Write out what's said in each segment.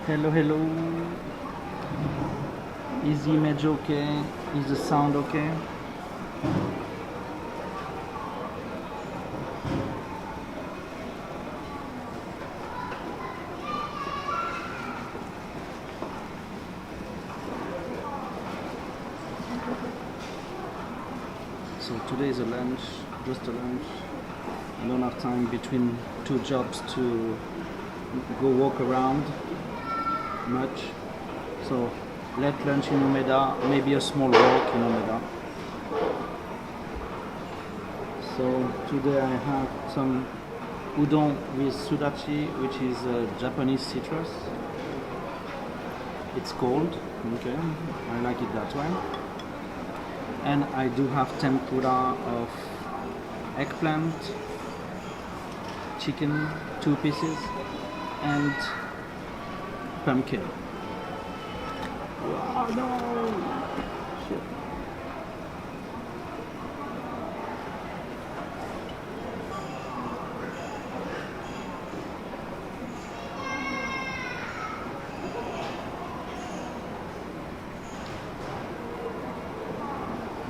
Hello, hello. Is the image okay? Is the sound okay? So today is a lunch, just a lunch. I don't have time between two jobs to go walk around much. So late lunch in Umeda, maybe a small walk in Umeda. So today I have some udon with sudachi, which is a Japanese citrus. It's cold, okay, I like it that way. And I do have tempura of eggplant, chicken, 2 pieces, and pumpkin. Oh no! Shit.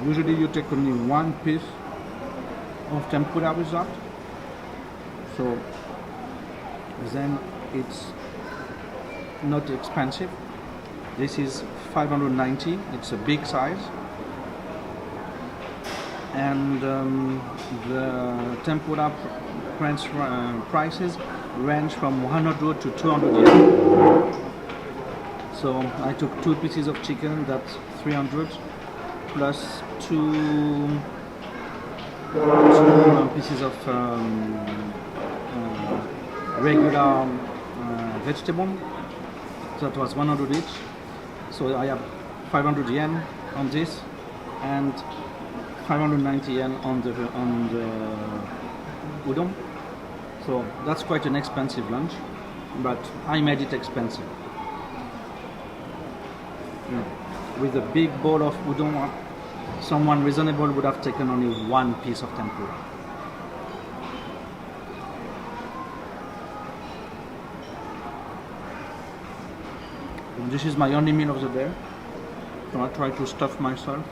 Usually you take only 1 piece of tempura with that. So then it's not expensive. This is 590, it's a big size. And the tempura prices range from 100 to 200 yen. So I took 2 pieces of chicken, that's 300, plus two pieces of regular vegetable. That was 100 each. So I have 500 yen on this and 590 yen on the udon. So that's quite an expensive lunch, but I made it expensive. With a big bowl of udon, someone reasonable would have taken only 1 piece of tempura. And this is my only meal of the day, so I try to stuff myself.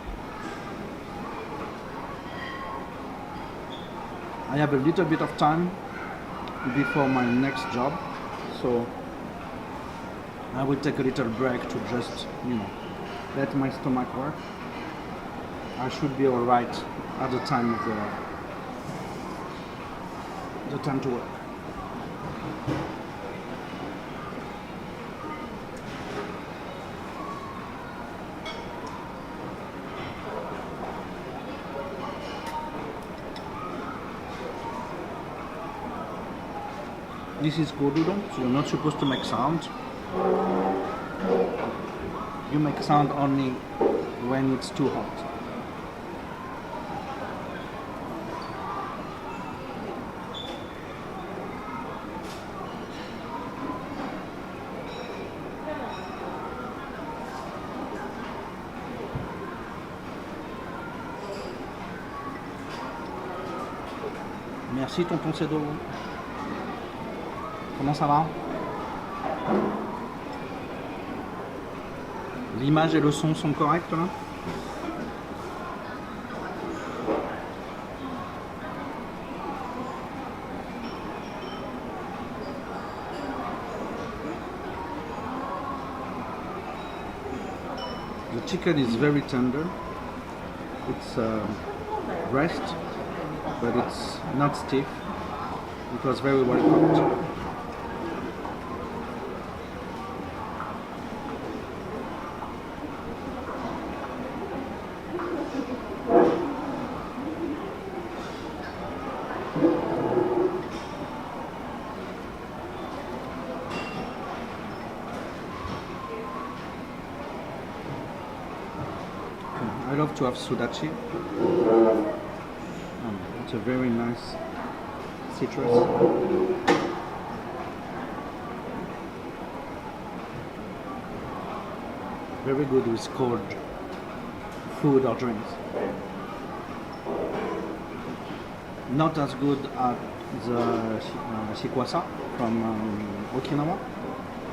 I have a little bit of time before my next job, so I will take a little break to just, let my stomach work. I should be alright at the time of the time to work. This is cold udon, so you're not supposed to make sound. You make sound only when it's too hot. Merci tonton Cedo. Comment ça va? L'image et le son sont corrects là? The chicken is very tender. It's breast, but it's not stiff. It was very well cooked. I love to have sudachi. It's a very nice citrus. Very good with cold food or drinks. Not as good as the shikwasa from Okinawa,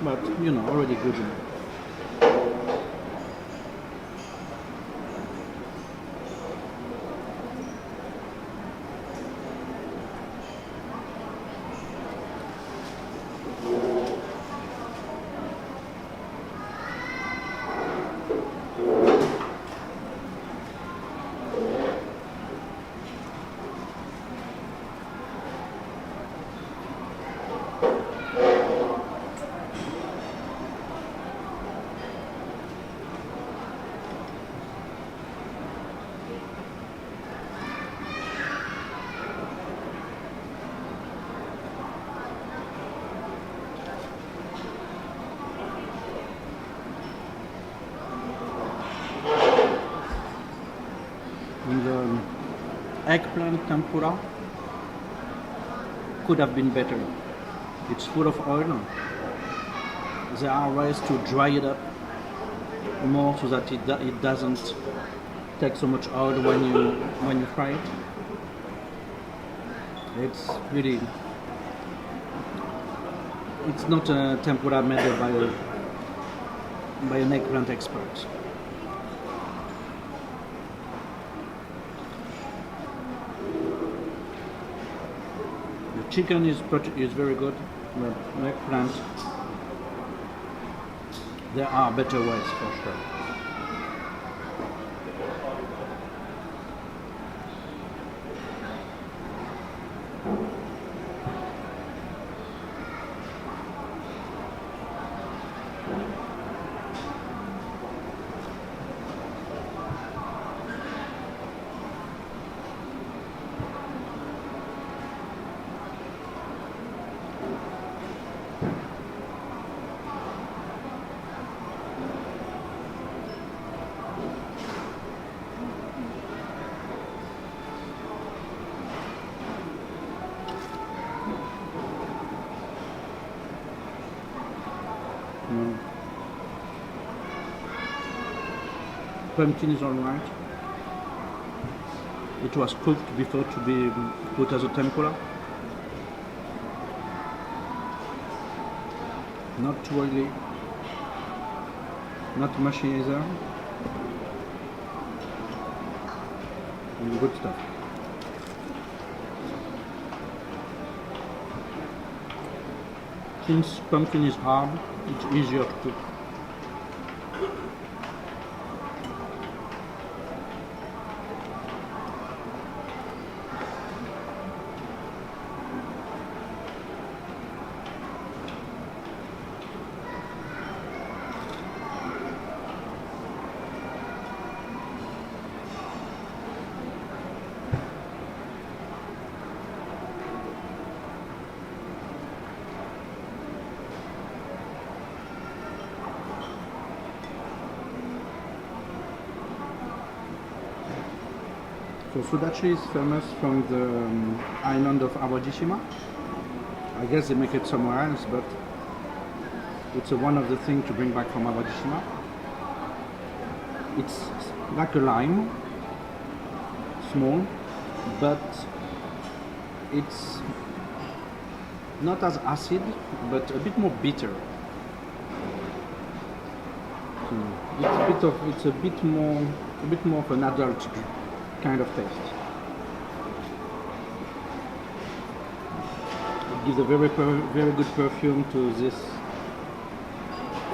but you know, already good enough. And the eggplant tempura could have been better. It's full of oil. There are ways to dry it up more so that it doesn't take so much oil when you fry it. It's really, it's not a tempura made by an eggplant expert. The chicken is very good. The eggplant, there are better ways for sure. Pumpkin is alright. It was cooked before to be put as a tempura. Not too oily, not mushy either. And good stuff. Since pumpkin is hard, it's easier to cook. So sudachi is famous from the island of Awajishima. I guess they make it somewhere else, but it's one of the things to bring back from Awajishima. It's like a lime, small, but it's not as acid, but a bit more bitter. So it's a bit more of an adult kind of taste. It gives a very good perfume to this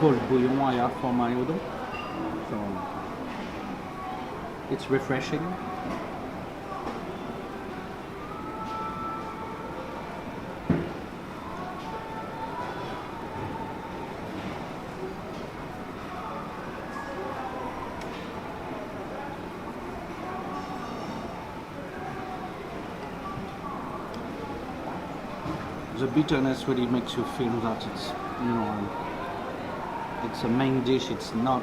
cold bouillon I have for my udon. So it's refreshing. The bitterness really makes you feel that it's, you know, it's a main dish. It's not.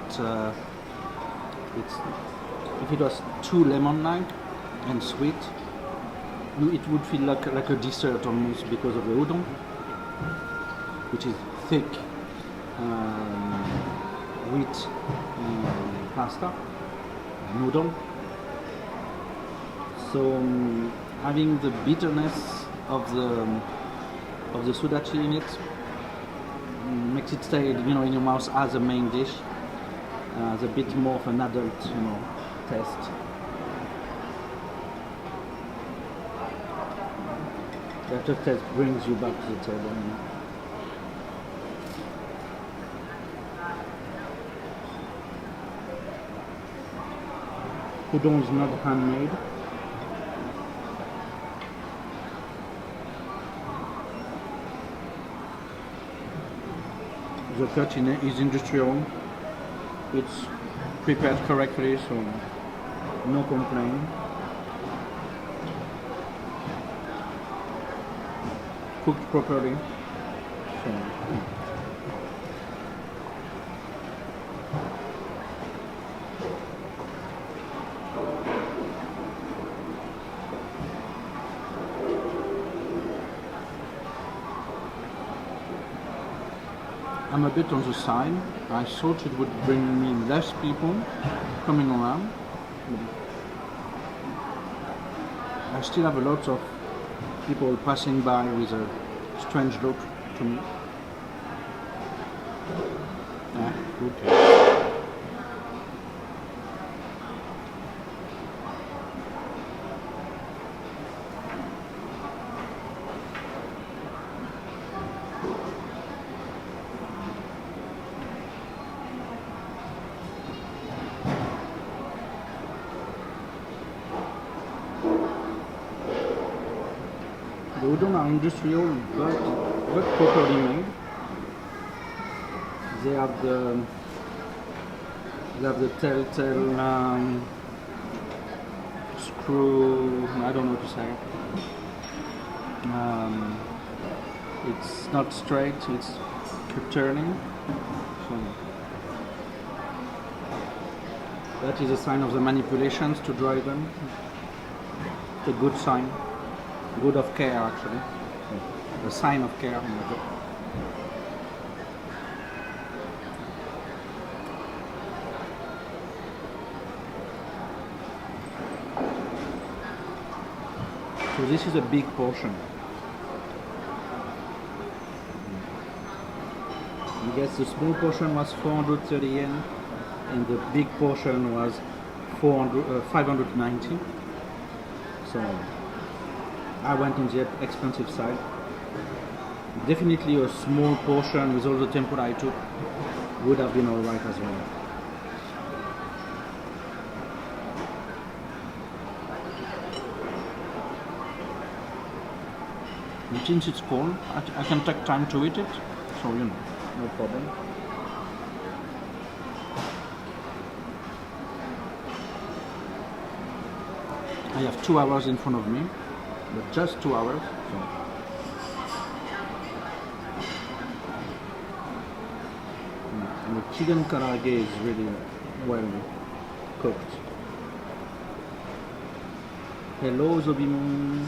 It's if it was too lemon-like and sweet, it would feel like a dessert almost because of the udon, which is thick wheat pasta, udon. So having the bitterness of the sudachi in it makes it stay, in your mouth as a main dish, as a bit more of an adult, taste. The aftertaste brings you back to the table. Udon is not handmade. The cut is industrial. It's prepared correctly, so no complaint. Cooked properly. So. I'm a bit on the side. I thought it would bring me less people coming around. I still have a lot of people passing by with a strange look to me. Okay. The udon are industrial, but properly made. They have the telltale screw. I don't know what to say. It's not straight. It's turning. So that is a sign of the manipulations to dry them. It's a good sign. Good of care, actually. A sign of care. So this is a big portion. I guess the small portion was 430 yen and the big portion was 590. So I went on the expensive side. Definitely a small portion with all the tempura I took would have been alright as well. And since it's cold, I can take time to eat it, so no problem. I have 2 hours in front of me. But just 2 hours. So. And the chicken karage is really well cooked. Hello, Zobimon.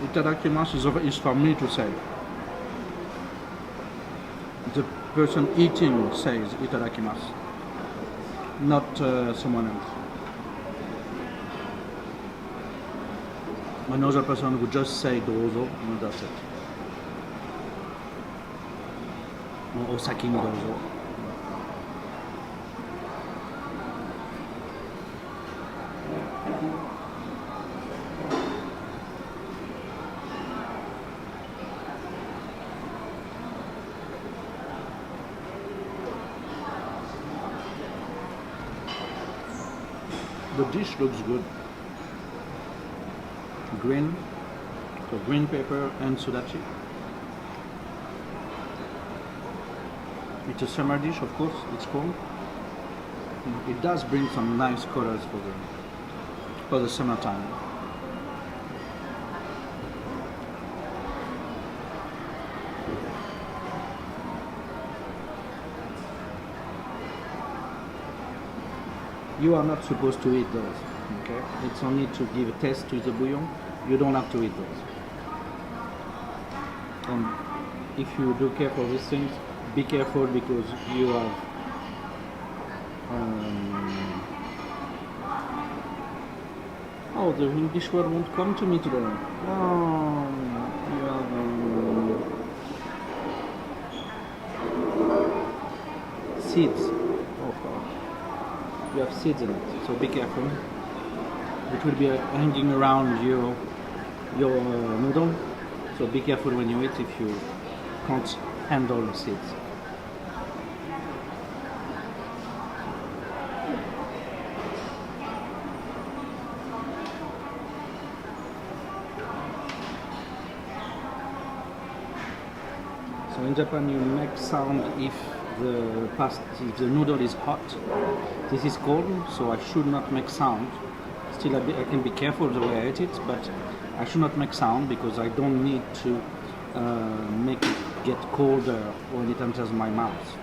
Itadakimasu is for me to say. The person eating says itadakimasu, not someone else. Another person would just say dozo, and that's it. Or osaki ni dozo. The dish looks good. Green, so green pepper and sudachi. It's a summer dish, of course, it's cold. It does bring some nice colors for the summertime. You are not supposed to eat those, okay? It's only to give a taste to the bouillon. You don't have to eat those. And if you do care for these things, be careful because you have Oh, the English word won't come to me today. Oh, you have seeds. Oh, God. You have seeds in it, so be careful. It will be hanging around your noodle, so be careful when you eat if you can't handle the seeds. So in Japan you make sound if if the noodle is hot. This is cold, so I should not make sound. Still I can be careful the way I eat it, but I should not make sound because I don't need to make it get colder when it enters my mouth.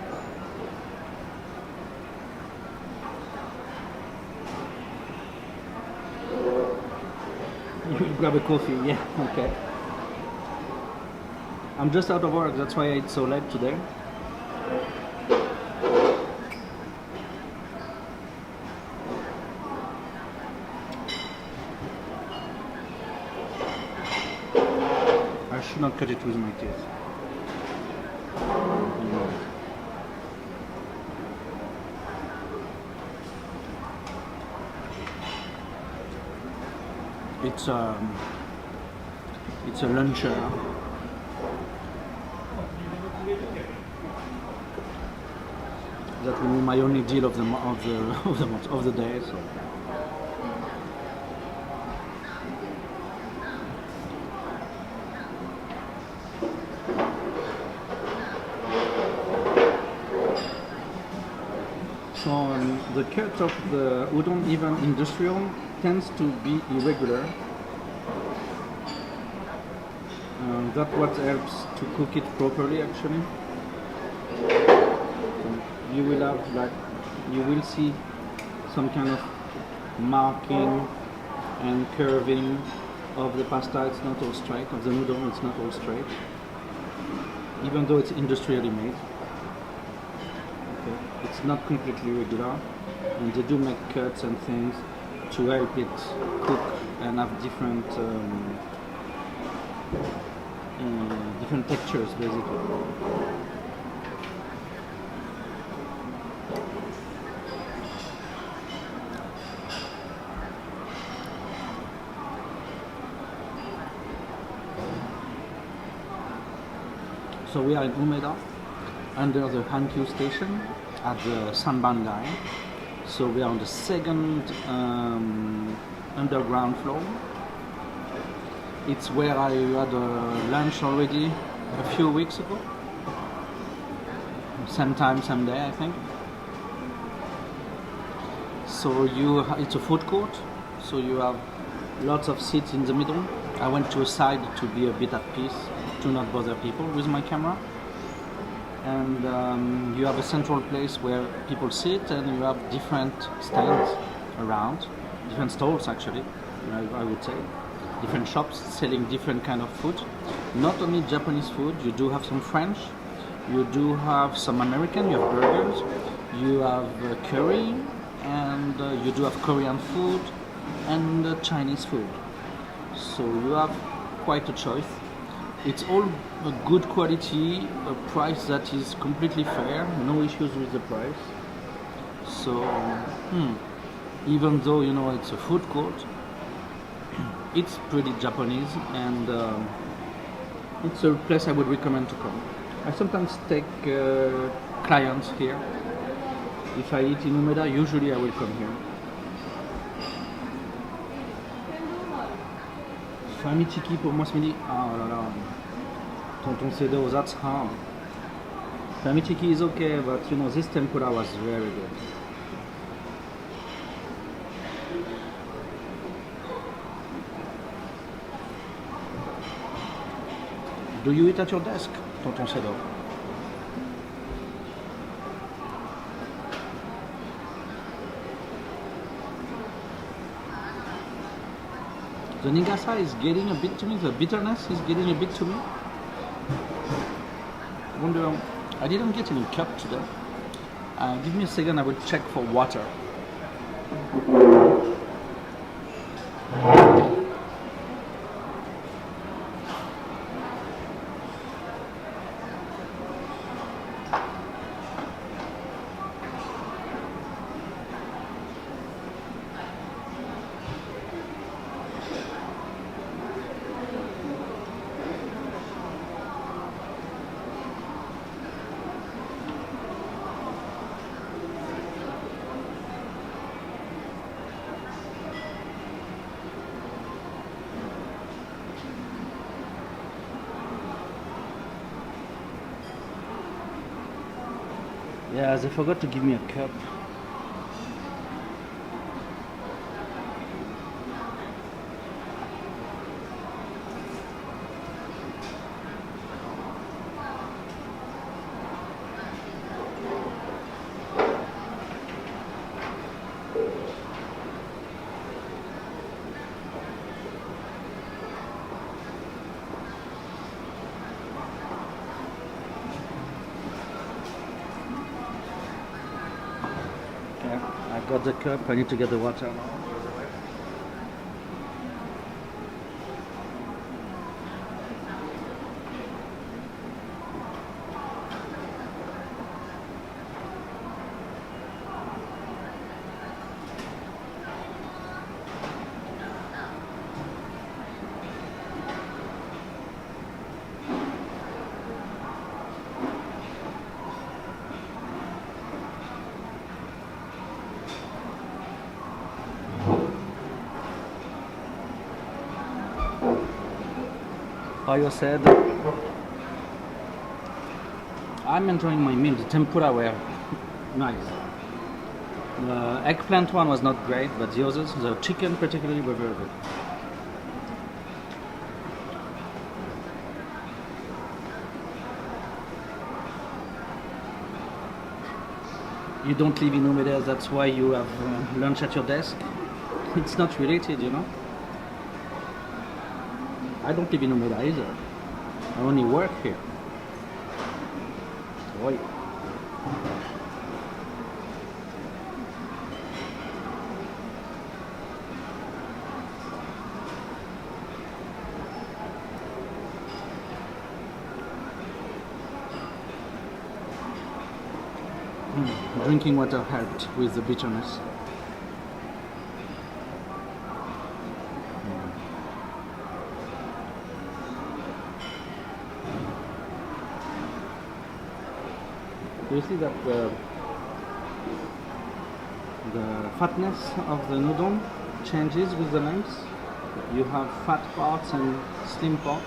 You will grab a coffee, yeah, okay. I'm just out of work, that's why I ate so late today. I should not cut it with my teeth. It's a luncher. That will be my only deal of the day. So. The cut of the udon, even industrial, tends to be irregular. That's what helps to cook it properly, actually. You will see some kind of marking and curving of the pasta. It's not all straight. Of the noodle, it's not all straight, even though it's industrially made. Okay. It's not completely regular, and they do make cuts and things to help it cook and have different textures, basically. So we are in Umeda, under the Hankyu station, at the Sanban line. So we are on the second underground floor. It's where I had lunch already a few weeks ago. Same time, same day, I think. So it's a food court. So you have lots of seats in the middle. I went to a side to be a bit at peace, to not bother people with my camera. And you have a central place where people sit, and you have different stands around, different stalls actually, I would say, different shops selling different kind of food. Not only Japanese food, you do have some French, you do have some American, you have burgers, you have curry, and you do have Korean food and Chinese food. So you have quite a choice. It's all a good quality, a price that is completely fair, no issues with the price. So, even though it's a food court, it's pretty Japanese, and it's a place I would recommend to come. I sometimes take clients here. If I eat in Umeda, usually I will come here. Famille Chiki pour moi ce midi. Oh là là. Tonton Sedo, that's hard. Famille Chiki is okay, but this tempura was very good. Do you eat at your desk, Tonton Sedo? The nigasa is getting a bit to me, the bitterness is getting a bit to me. I wonder, I didn't get any cup today. Give me a second, I will check for water. Yeah, they forgot to give me a cup. I got the cup, I need to get the water now. How you said? I'm enjoying my meal. The tempura were nice. The eggplant one was not great, but the others, the chicken particularly, were very good. You don't live in Umeda, that's why you have lunch at your desk. It's not related, you know. I don't live in Umeda either. I only work here. Oi. Drinking water helped with the bitterness. You see that the fatness of the noodle changes with the length. You have fat parts and slim parts.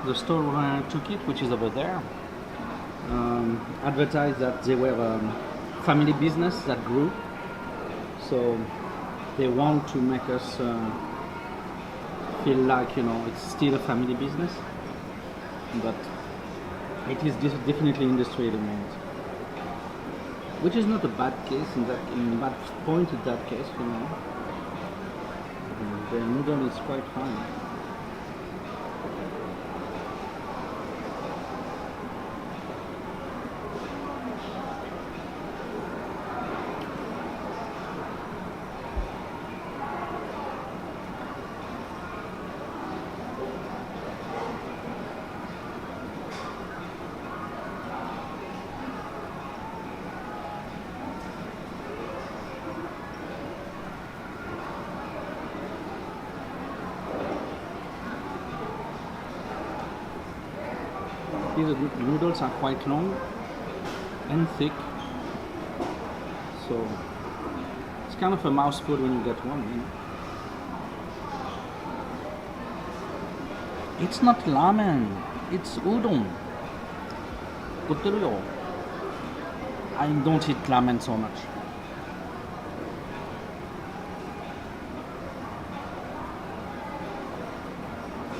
The store where I took it, which is over there, advertised that they were a family business that grew. So they want to make us feel like, you know, it's still a family business, but it is definitely industrially made, which is not a bad case in bad point in that case, you know. The noodle is quite fine. The noodles are quite long and thick, so it's kind of a mouthful when you get one, you know. It's not ramen, it's udon. Koteru. I don't eat ramen so much.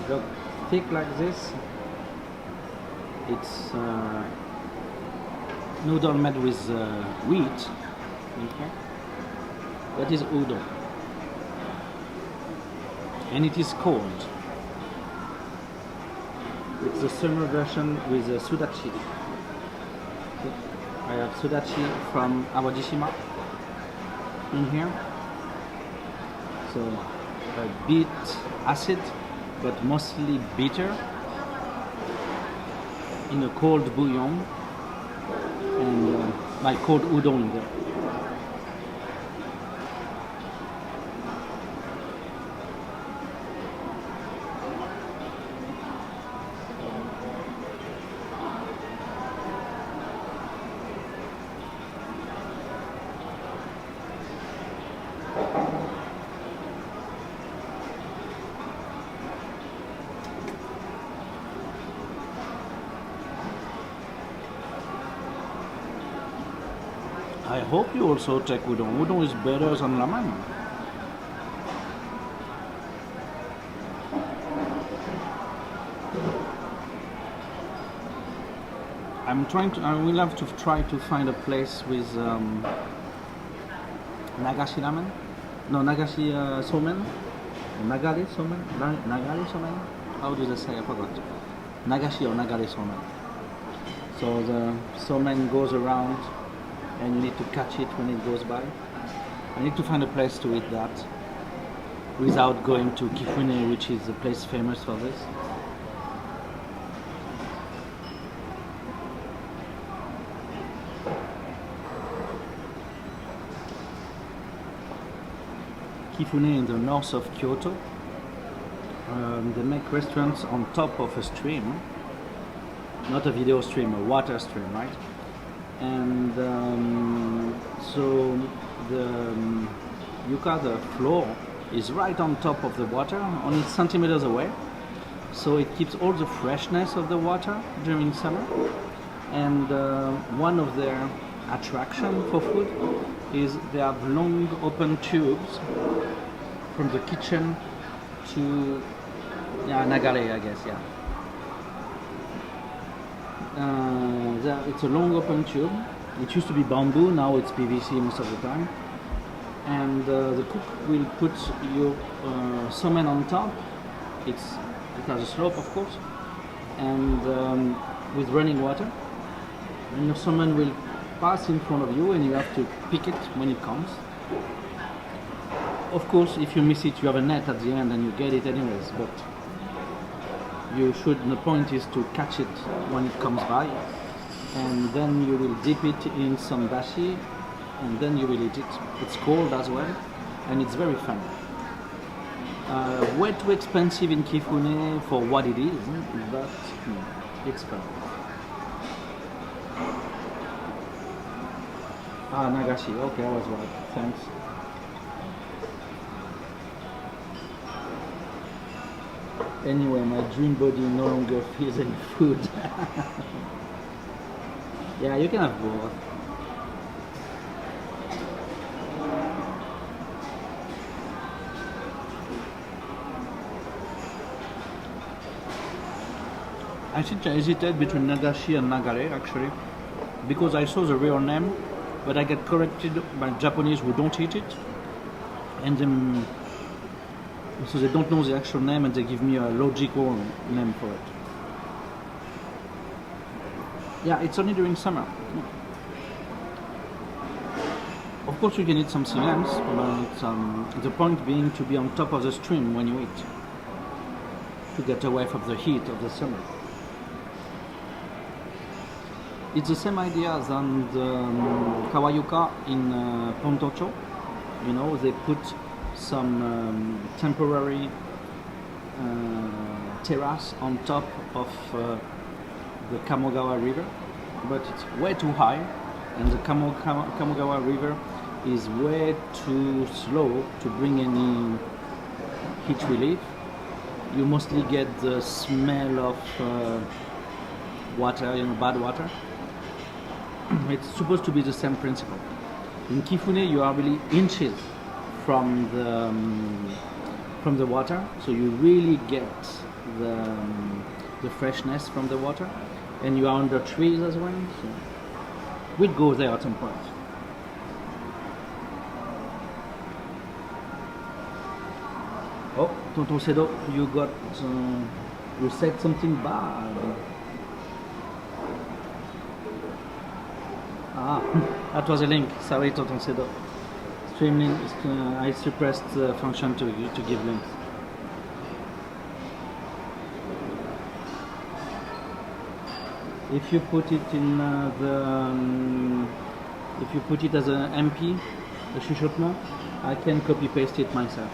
Look, thick like this. It's noodle made with wheat. Okay, that is udon, and it is cold. It's the summer version with sudachi. I have sudachi from Awajishima in here. So a bit acid, but mostly bitter, in a cold bouillon, and like cold udon there. I hope you also take udon. Udon is better than ramen. I will have to try to find a place with Nagashi ramen. No, Nagashi somen. Nagari somen. Nagari somen. How do they say? I forgot. Nagashi or Nagari somen. So the somen goes around, and you need to catch it when it goes by. I need to find a place to eat that without going to Kifune, which is a place famous for this. Kifune in the north of Kyoto. They make restaurants on top of a stream, not a video stream, a water stream, right? And so the yuka, the floor, is right on top of the water, only centimeters away. So it keeps all the freshness of the water during summer. And one of their attraction for food is they have long open tubes from the kitchen to Nagare, I guess, yeah. It's a long open tube. It used to be bamboo, now it's PVC most of the time. And the cook will put your somen on top. It has a slope, of course, and with running water. And your somen will pass in front of you, and you have to pick it when it comes. Of course, if you miss it, you have a net at the end, and you get it anyways. But you should. The point is to catch it when it comes by, and then you will dip it in some dashi, and then you will eat it. It's cold as well, and it's very fun. Way too expensive in Kifune for what it is, but it's fun. Ah, Nagashi. Okay, I was right. Thanks. Anyway, my dream body no longer feels any food. Yeah, you can have both. I think I hesitated between Nagashi and Nagare actually, because I saw the real name, but I get corrected by Japanese who don't eat it, and then so they don't know the actual name, and they give me a logical name for it. Yeah, it's only during summer. Of course you can eat something else, but the point being to be on top of the stream when you eat, to get away from the heat of the summer. It's the same idea than the kawayuka in Pontocho. You know, they put some temporary terrace on top of the Kamogawa River, but it's way too high, and the Kamogawa River is way too slow to bring any heat relief. You mostly get the smell of water, bad water. It's supposed to be the same principle. In Kifune, you are really inches from the water, so you really get the freshness from the water, and you are under trees as well. So we'll go there at some point. Oh, Tonton Sedo, you got You said something bad. Ah, that was a link. Sorry, Tonton Sedo. Stream link. I suppressed the function to give links. If you put it in if you put it as an MP, a chuchotement, I can copy paste it myself.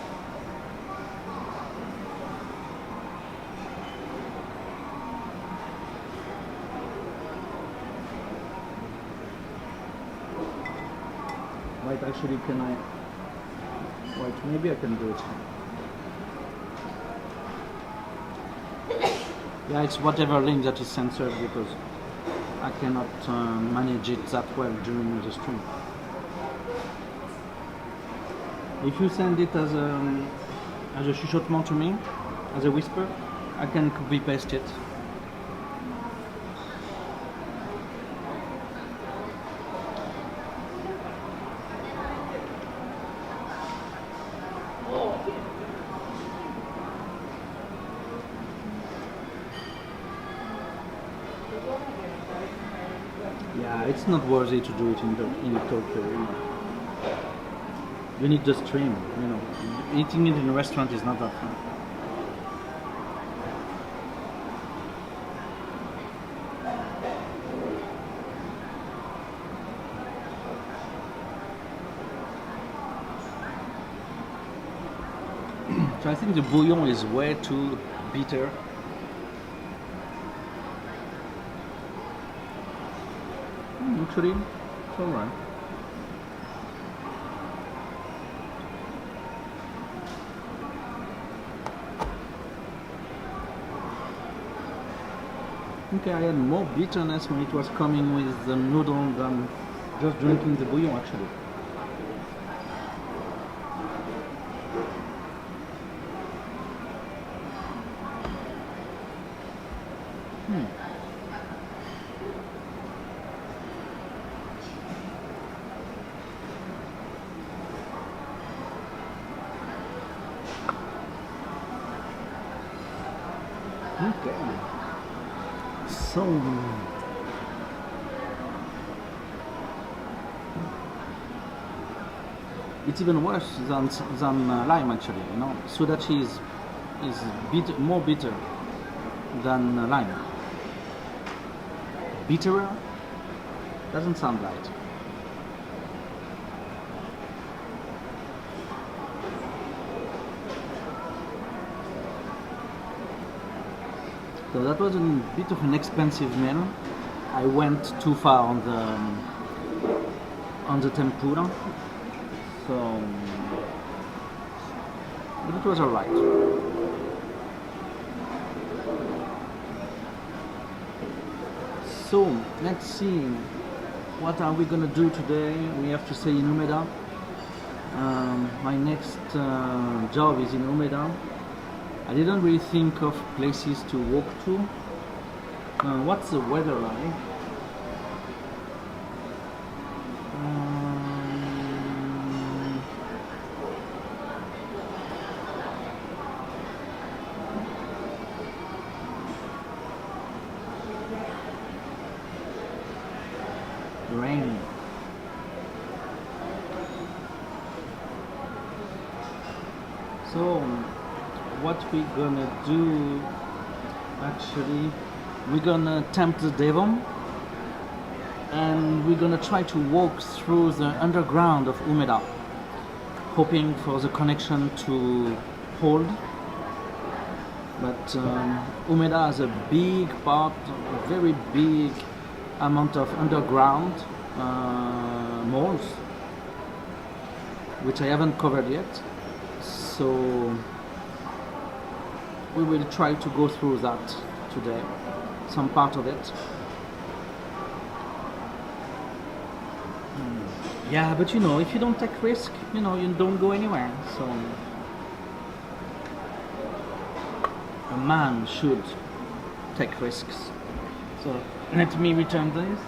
Wait, actually, can I? Wait, maybe I can do it. Yeah, it's whatever link that is censored because I cannot manage it that well during the stream. If you send it as a chuchotement to me, as a whisper, I can copy paste it. Yeah, it's not worthy to do it in Tokyo. You know. You need the stream. You know, eating it in a restaurant is not that fun. So I think the bouillon is way too bitter. Actually, it's alright. Okay, I had more bitterness when it was coming with the noodle than just drinking the bouillon actually. Okay. So it's even worse than lime actually. You know, sudachi is more bitter than lime. Bitterer doesn't sound right. So that was a bit of an expensive meal. I went too far on the tempura, so but it was alright. So let's see, what are we gonna do today? We have to stay in Umeda. My next job is in Umeda. I didn't really think of places to walk to. What's the weather like? Rain. So what we're gonna do, actually, we're gonna tempt the devil and we're gonna try to walk through the underground of Umeda, hoping for the connection to hold. But Umeda has a big part, a very big amount of underground malls, which I haven't covered yet. So we will try to go through that today, some part of it. Yeah, but you know, if you don't take risk, you know, you don't go anywhere. So a man should take risks. So let me return this.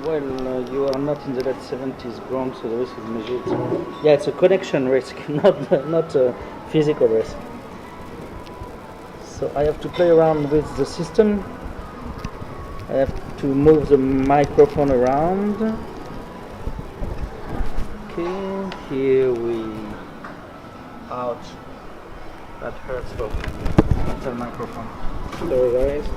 Well, you are not in the late 70s Bronx, so the risk is measured. Yeah, it's a connection risk, not a physical risk. So I have to play around with the system. I have to move the microphone around. Okay, here we... Ouch. That hurts though. That's a microphone. Sorry guys.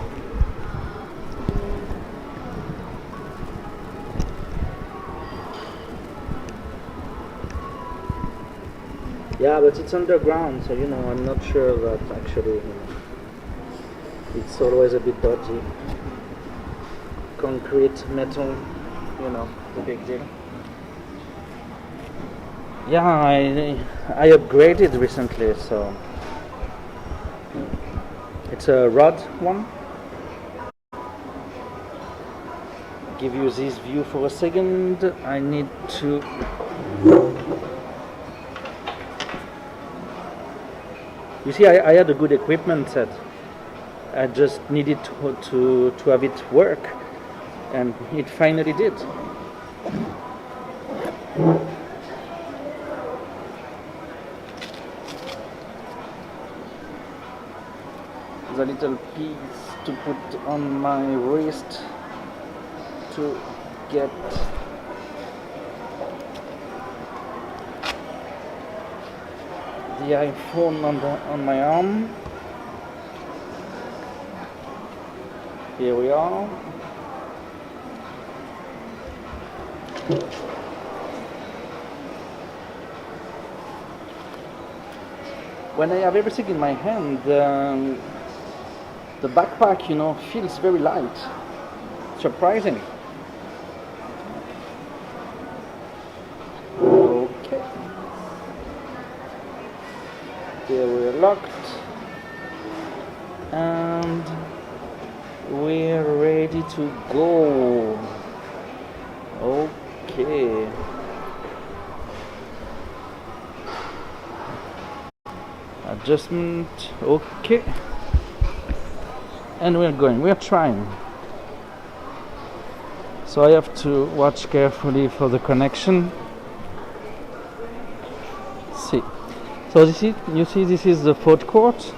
Yeah, but it's underground, so I'm not sure that actually it's always a bit dodgy. Concrete, metal, the big deal. Yeah, I upgraded recently, so it's a rod one. Give you this view for a second. I need to you see, I had a good equipment set. I just needed to have it work, and it finally did. The little piece to put on my wrist to get the iPhone on my arm. Here we are. When I have everything in my hand, the backpack, feels very light. Surprising. Okay. Here we're locked. And we're ready to go. Okay. Adjustment. Okay. And we're trying. So I have to watch carefully for the connection. See. So this is the food court.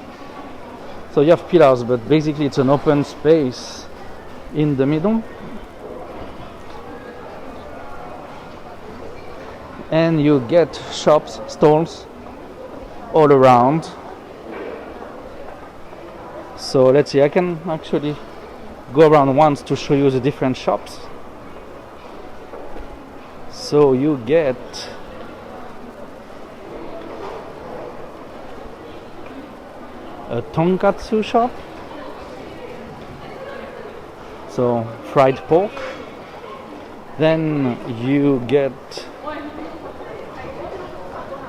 So you have pillars, but basically it's an open space in the middle. And you get shops, stalls all around. So let's see, I can actually go around once to show you the different shops. So you get a tonkatsu shop, so fried pork. Then you get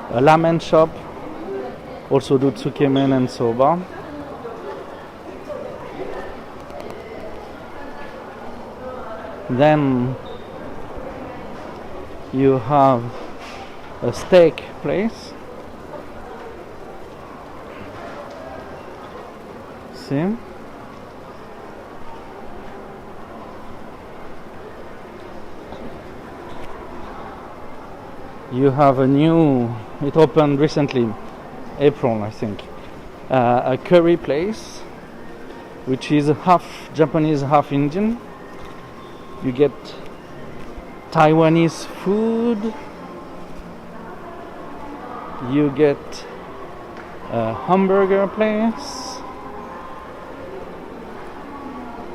a ramen shop, also do tsukemen and soba. Then you have a steak place. See? You have it opened recently, April I think, a curry place, which is half Japanese, half Indian. You get Taiwanese food. You get a hamburger place.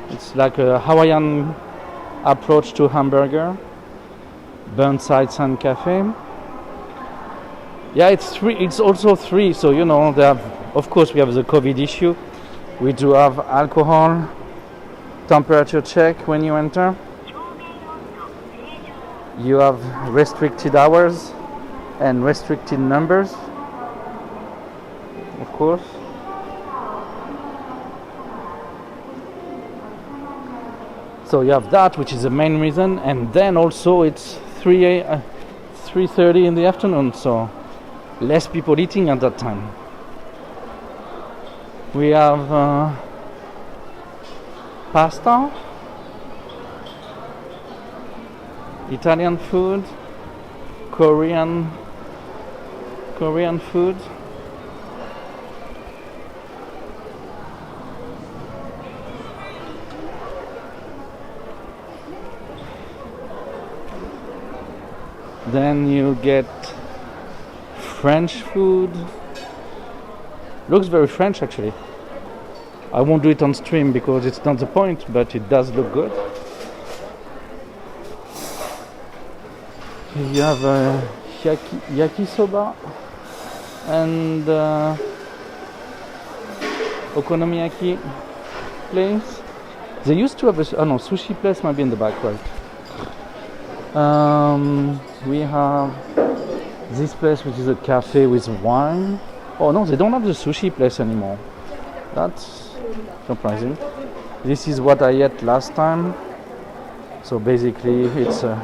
It's like a Hawaiian approach to hamburger. Burnside Sun Cafe. Yeah, it's also free, so they have, of course we have the COVID issue. We do have alcohol, temperature check when you enter. You have restricted hours and restricted numbers, of course. So you have that, which is the main reason, and then also it's 3:30 in the afternoon, so less people eating at that time. We have pasta, Italian food, Korean food. Then you get French food. Looks very French actually. I won't do it on stream because it's not the point, but it does look good. You have a yakisoba and okonomiyaki place. They used to have a sushi place, might be in the back, right? We have this place which is a cafe with wine. Oh no, they don't have the sushi place anymore. That's surprising. This is what I ate last time. So basically it's a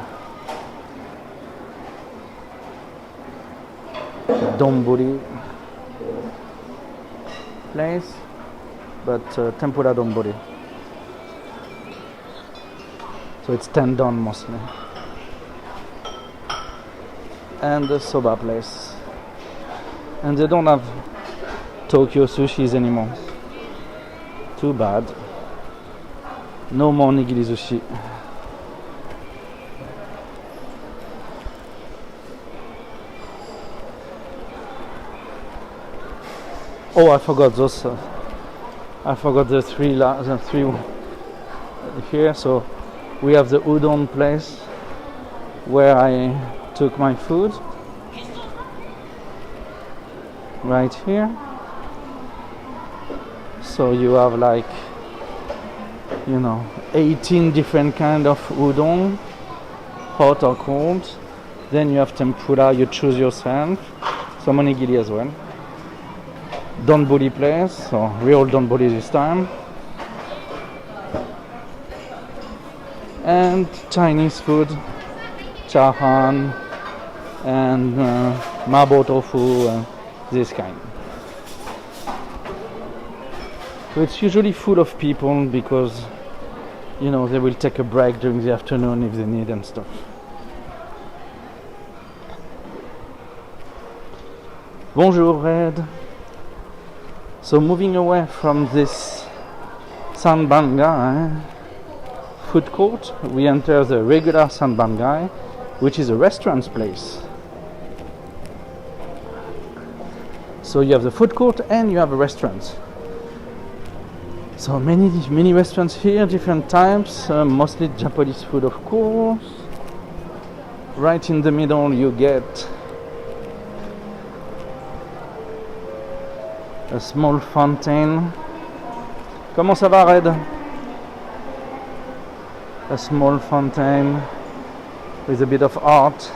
donburi place, but tempura donburi. So it's tendon mostly. And the soba place. And they don't have Tokyo sushis anymore. Too bad. No more nigiri sushi. Oh, I forgot those. I forgot the three here. So we have the udon place where I took my food. Right here. So you have 18 different kind of udon, hot or cold. Then you have tempura, you choose yourself. Some onigiri as well. Donburi place, so real donburi this time. And Chinese food, chahan and mabo tofu and this kind. So it's usually full of people because they will take a break during the afternoon if they need and stuff. Bonjour Red. So moving away from this Sanbangai food court, we enter the regular Sanbangai, which is a restaurant place. So you have the food court and you have a restaurant. So many restaurants here, different types, mostly Japanese food of course. Right in the middle you get a small fountain. Comment ça va, Red? A small fountain with a bit of art.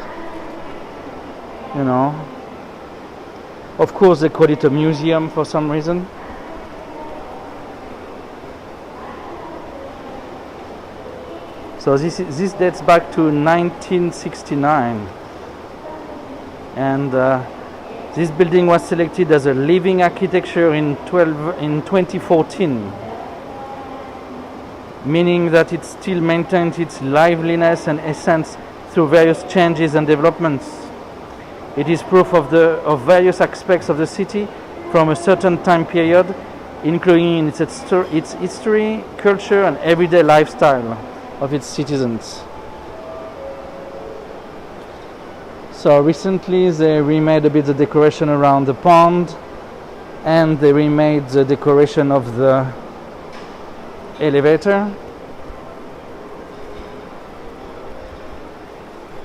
Of course they call it a museum for some reason. So this dates back to 1969, and this building was selected as a living architecture in 2014, meaning that it still maintains its liveliness and essence through various changes and developments. It is proof of various aspects of the city from a certain time period, including its history, culture, and everyday lifestyle of its citizens. So recently they remade a bit the decoration around the pond, and they remade the decoration of the elevator.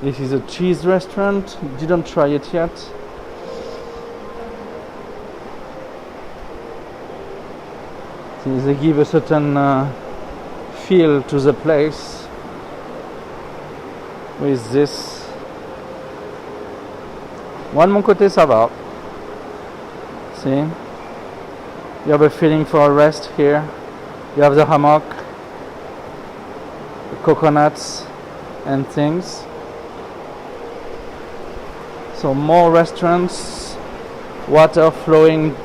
This is a cheese restaurant. Didn't try it yet. So they give a certain feel to the place with this. Moi de mon côté ça va. See? You have a feeling for a rest here. You have the hammock, the coconuts and things. So more restaurants, water flowing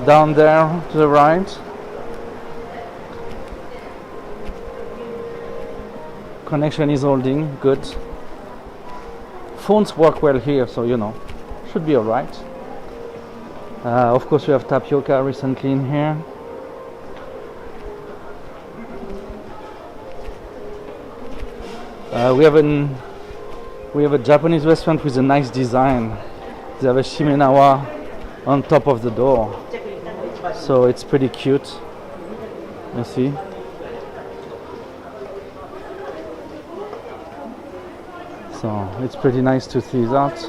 down there to the right. Connection is holding, good. Phones work well here, so you know, should be alright. Of course, we have tapioca recently in here. We have a Japanese restaurant with a nice design. They have a shimenawa on top of the door, so it's pretty cute. You see. So it's pretty nice to see that.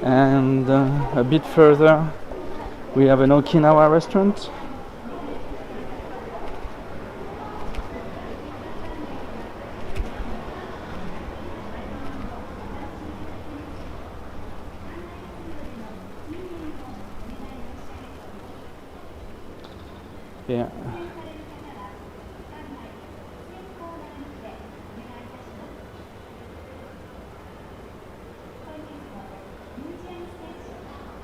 And a bit further, we have an Okinawa restaurant. Yeah.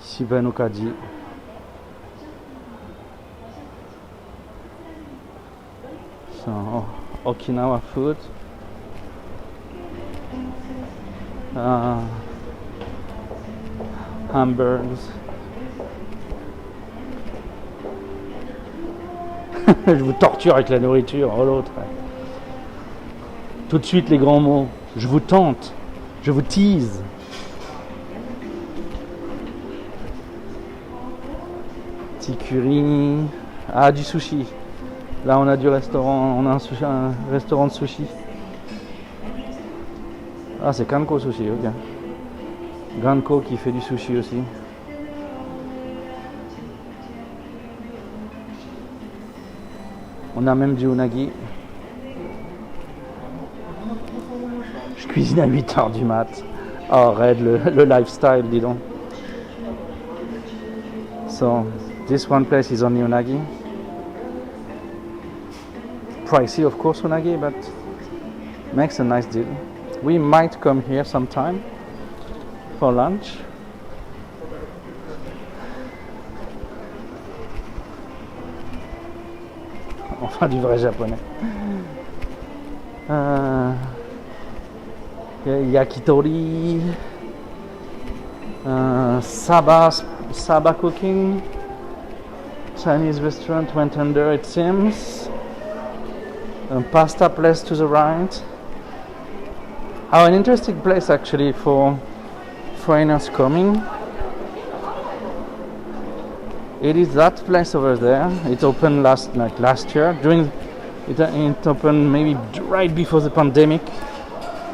Shibanukaji. So Okinawa food. Hamburgers. Je vous torture avec la nourriture, oh l'autre. Tout de suite les grands mots. Je vous tente, je vous tease. Curry. Ah, du sushi. Là, on a du restaurant, on a un restaurant de sushi. Ah, c'est Ganko Sushi, ok. Ganko qui fait du sushi aussi. On a même du unagi. Je cuisine à 8h du mat. Oh, raide le lifestyle, dis donc. So, this one place is only unagi. Pricey, of course, unagi, but makes a nice deal. We might come here sometime for lunch. Enfin, du vrai japonais. Yakitori. Saba cooking. Chinese restaurant went under, it seems. A pasta place to the right. Oh, an interesting place actually for foreigners coming. It is that place over there. It opened last year. It opened maybe right before the pandemic,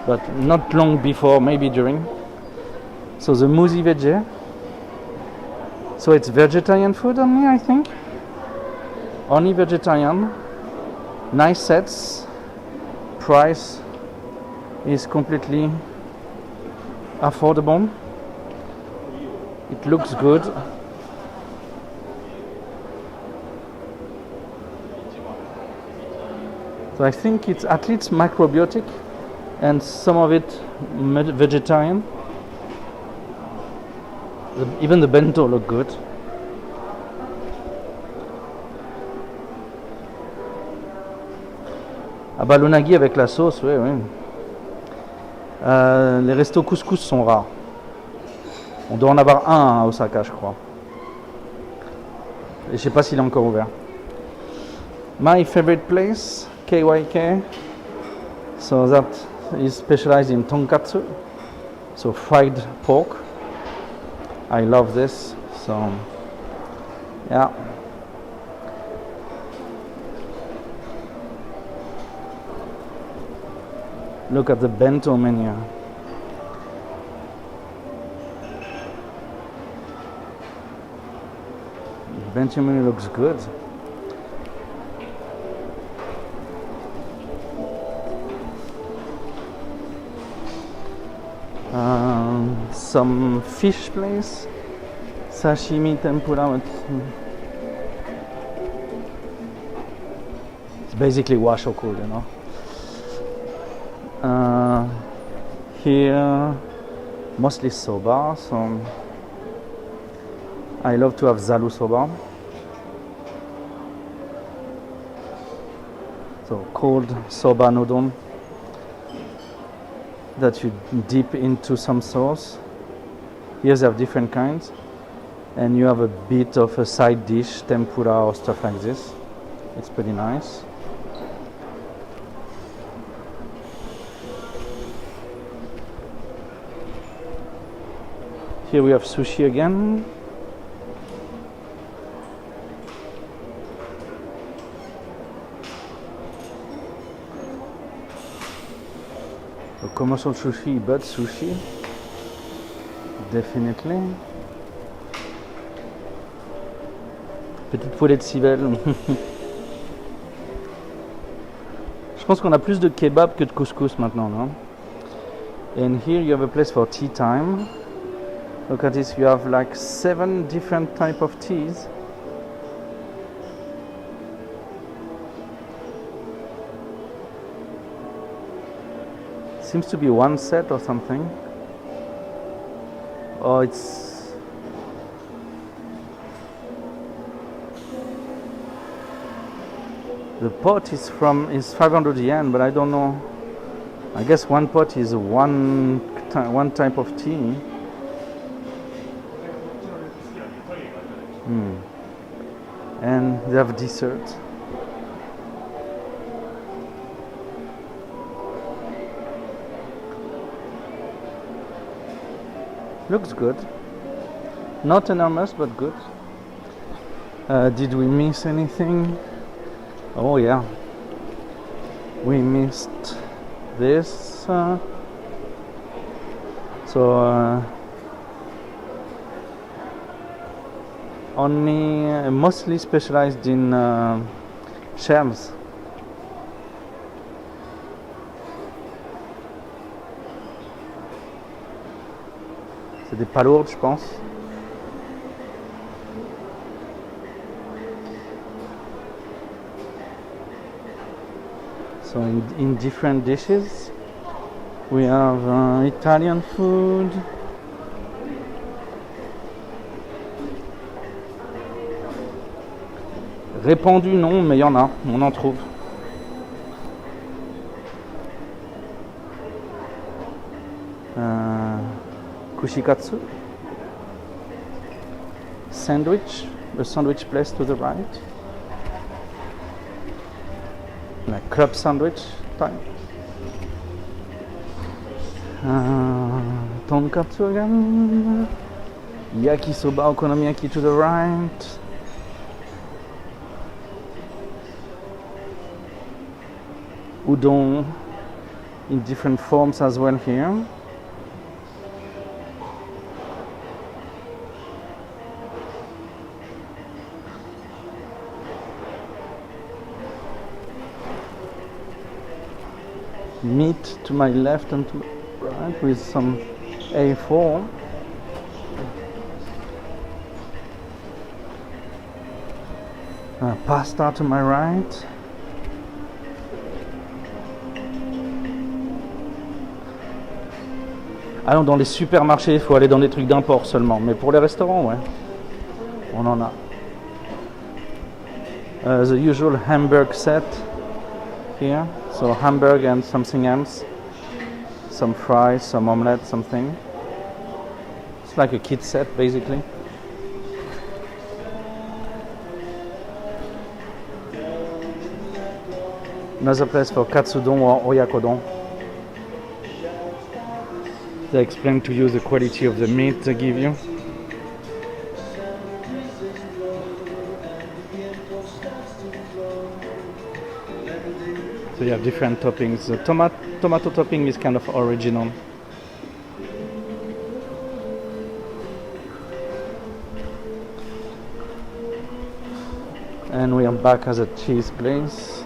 but not long before, maybe during. So the Musi Veggie. So it's vegetarian food only, I think. Only vegetarian. Nice sets. Price is completely affordable. It looks good. So I think it's at least macrobiotic and some of it vegetarian. Even the bento look good. Ah bah l'unagi avec la sauce, oui, oui. Les restos couscous sont rares. On doit en avoir un à Osaka, je crois. Et je sais pas s'il est encore ouvert. My favorite place, KYK. So that is specialized in tonkatsu. So fried pork. I love this, so yeah. Look at the bento menu. The bento menu looks good. Some fish place, sashimi, tempura. It's basically washoku, you know. Here, mostly soba. So I love to have zaru soba. So cold soba noodle. that you dip into some sauce. Here they have different kinds, and you have a bit of a side dish, tempura or stuff like this. It's pretty nice. Here we have sushi again. A commercial sushi, but sushi. Definitely. Petite poêlée de civelle. Je pense qu'on a plus de kebab que de couscous maintenant, non? And here you have a place for tea time. Look at this, you have like 7 different type of teas. Seems to be one set or something. Oh, it's... The pot is 500 yen, but I don't know. I guess one pot is one type of tea. And they have dessert. Looks good. Not enormous, but good. Did we miss anything? Oh yeah. We missed this. Only mostly specialized in shells. C'est des palourdes, je pense. So in different dishes, we have Italian food. Répandu non, mais il y en a, on en trouve. Kushikatsu. Sandwich, a sandwich place to the right. Like club sandwich type. Tonkatsu again. Yakisoba, okonomiyaki to the right. Udon in different forms as well here. Meat to my left and to my right with some A4. Pasta to my right. Ah non, dans les supermarchés, il faut aller dans des trucs d'import seulement. Mais pour les restaurants, ouais, on en a. The usual hamburg set here. So hamburg and something else. Some fries, some omelette, something. It's like a kid set, basically. Another place for katsudon or oyakodon. They explain to you the quality of the meat they give you. So you have different toppings. The tomato topping is kind of original. And we are back at a cheese place.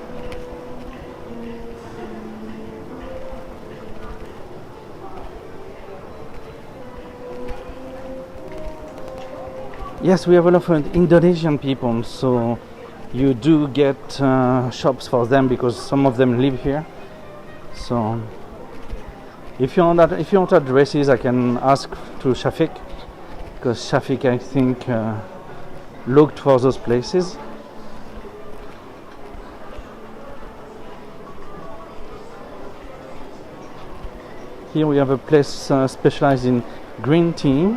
Yes, we have a lot of Indonesian people, so you do get shops for them because some of them live here. So if you want addresses, I can ask to Shafiq, because Shafiq, I think, looked for those places. Here we have a place specialized in green tea,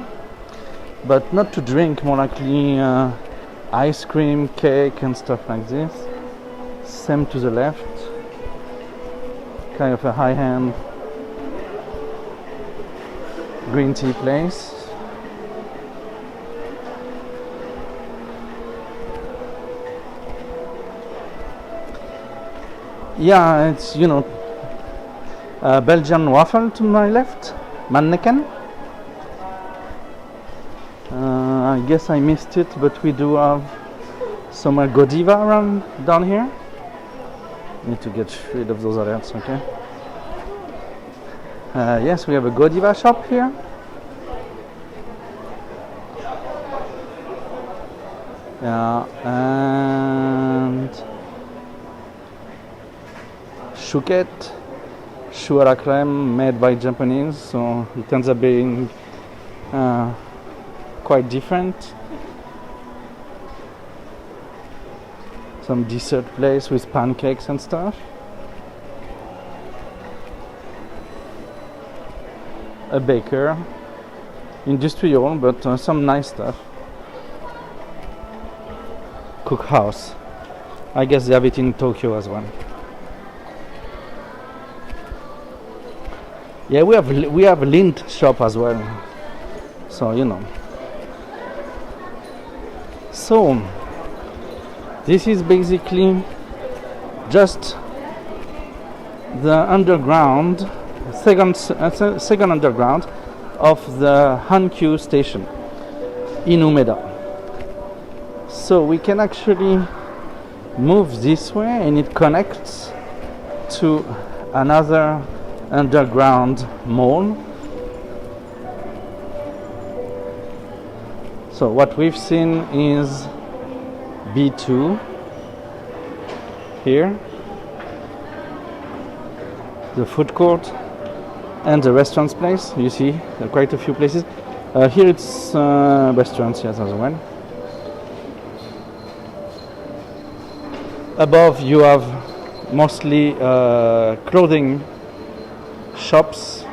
but not to drink, more likely ice cream, cake and stuff like this. Same to the left, kind of a high-end green tea place. Yeah, it's, you know, Belgian waffle to my left, Manneken. I guess I missed it, but we do have some Godiva around down here. Need to get rid of those alerts, okay? Yes, we have a Godiva shop here. Yeah, and Shuket, Chou à la crème, made by Japanese, so it ends up being quite different. Some dessert place with pancakes and stuff. A baker, industrial, but some nice stuff. Cookhouse. I guess they have it in Tokyo as well. Yeah, we have a lint shop as well. So you know. So this is basically just the underground, second underground of the Hankyu station in Umeda. So we can actually move this way and it connects to another underground mall. So what we've seen is B2 here, the food court and the restaurants place. You see there are quite a few places. Here it's restaurants, yes, as well. Above you have mostly clothing shops.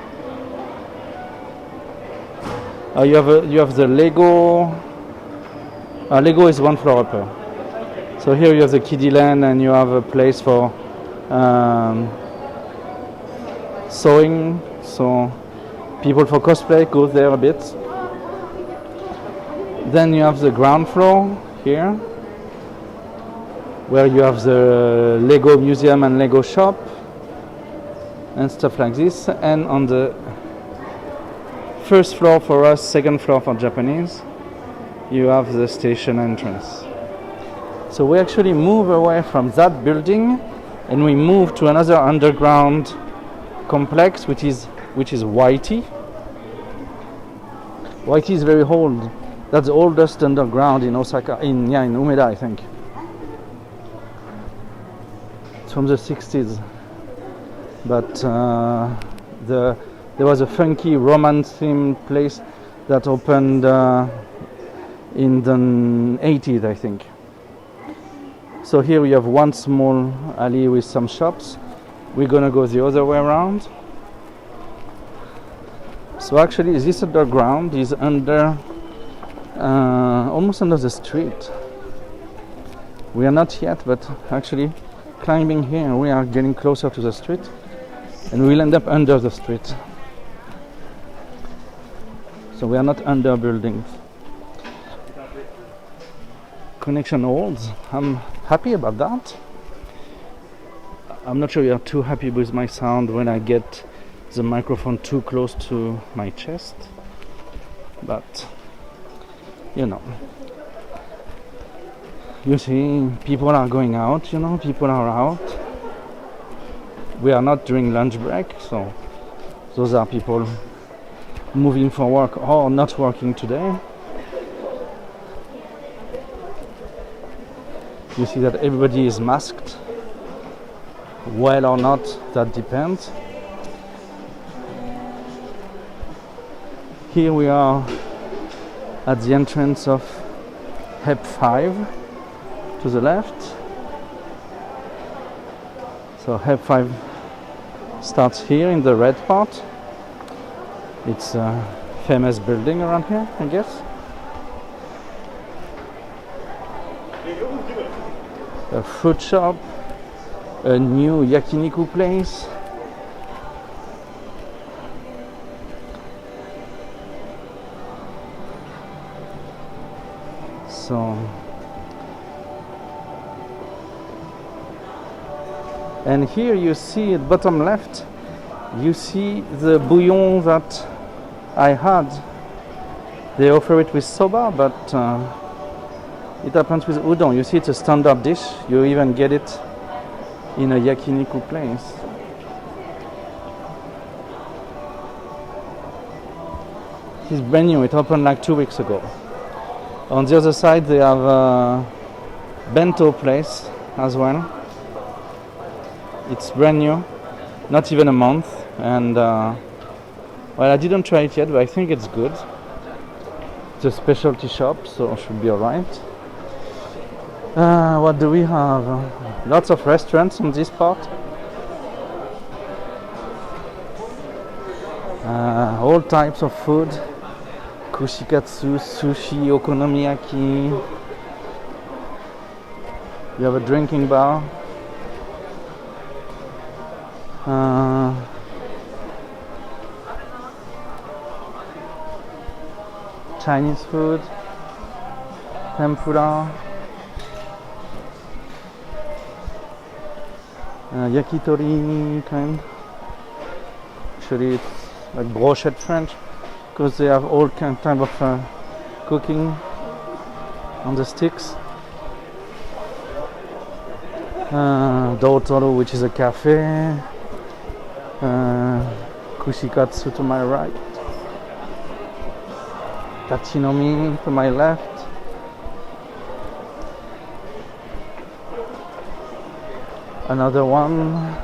You have the Lego. Lego is one floor upper. So here you have the kiddie land and you have a place for sewing. So people for cosplay go there a bit. Then you have the ground floor here, where you have the Lego museum and Lego shop and stuff like this. And on the first floor for us, second floor for Japanese, you have the station entrance. So we actually move away from that building and we move to another underground complex, which is YT. YT is very old. That's the oldest underground in Osaka, in Umeda, I think. It's from the 60s. But there was a funky Roman themed place that opened in the 80s, I think. So here we have one small alley with some shops. We're gonna go the other way around. So actually this underground is under almost under the street. We are not yet, but actually climbing here we are getting closer to the street and we'll end up under the street. So we are not under buildings. Connection holds. I'm happy about that. I'm not sure you're too happy with my sound when I get the microphone too close to my chest, but you know, you see people are going out, you know, people are out. We are not during lunch break, so those are people moving for work or not working today. You see that everybody is masked. Well or not, that depends. Here we are at the entrance of HEP 5 to the left. So HEP 5 starts here in the red part. It's a famous building around here, I guess. A fruit shop, a new yakiniku place. So, and here you see at bottom left, you see the bouillon that I had. They offer it with soba, but it happens with udon. You see, it's a standard dish. You even get it in a yakiniku place. It's brand new. It opened like 2 weeks ago. On the other side, they have a bento place as well. It's brand new, not even a month, and well, I didn't try it yet, but I think it's good. It's a specialty shop, so it should be alright. What do we have? Lots of restaurants on this part. All types of food. Kushikatsu, sushi, okonomiyaki. You have a drinking bar. Chinese food, tempura, yakitori kind. Actually, it's like brochette French, because they have all kind of cooking on the sticks. Dotoro, which is a cafe. Kushikatsu to my right. Tachinomi to my left. Another one.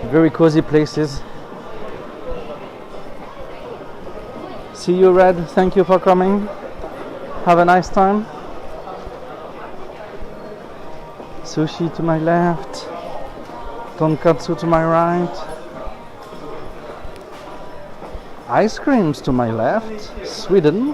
Very cozy places. See you, Red. Thank you for coming. Have a nice time. Sushi to my left. Tonkatsu to my right. Ice creams to my left. Sweden.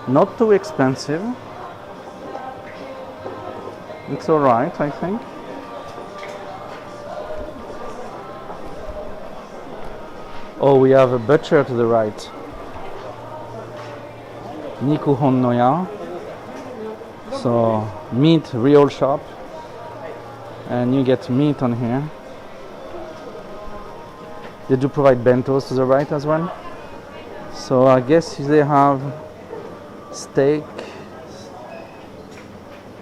Not too expensive. It's alright, I think. Oh, we have a butcher to the right. Nikuhon no ya. So, meat, real shop. And you get meat on here. They do provide bentos to the right as well. So I guess they have steak.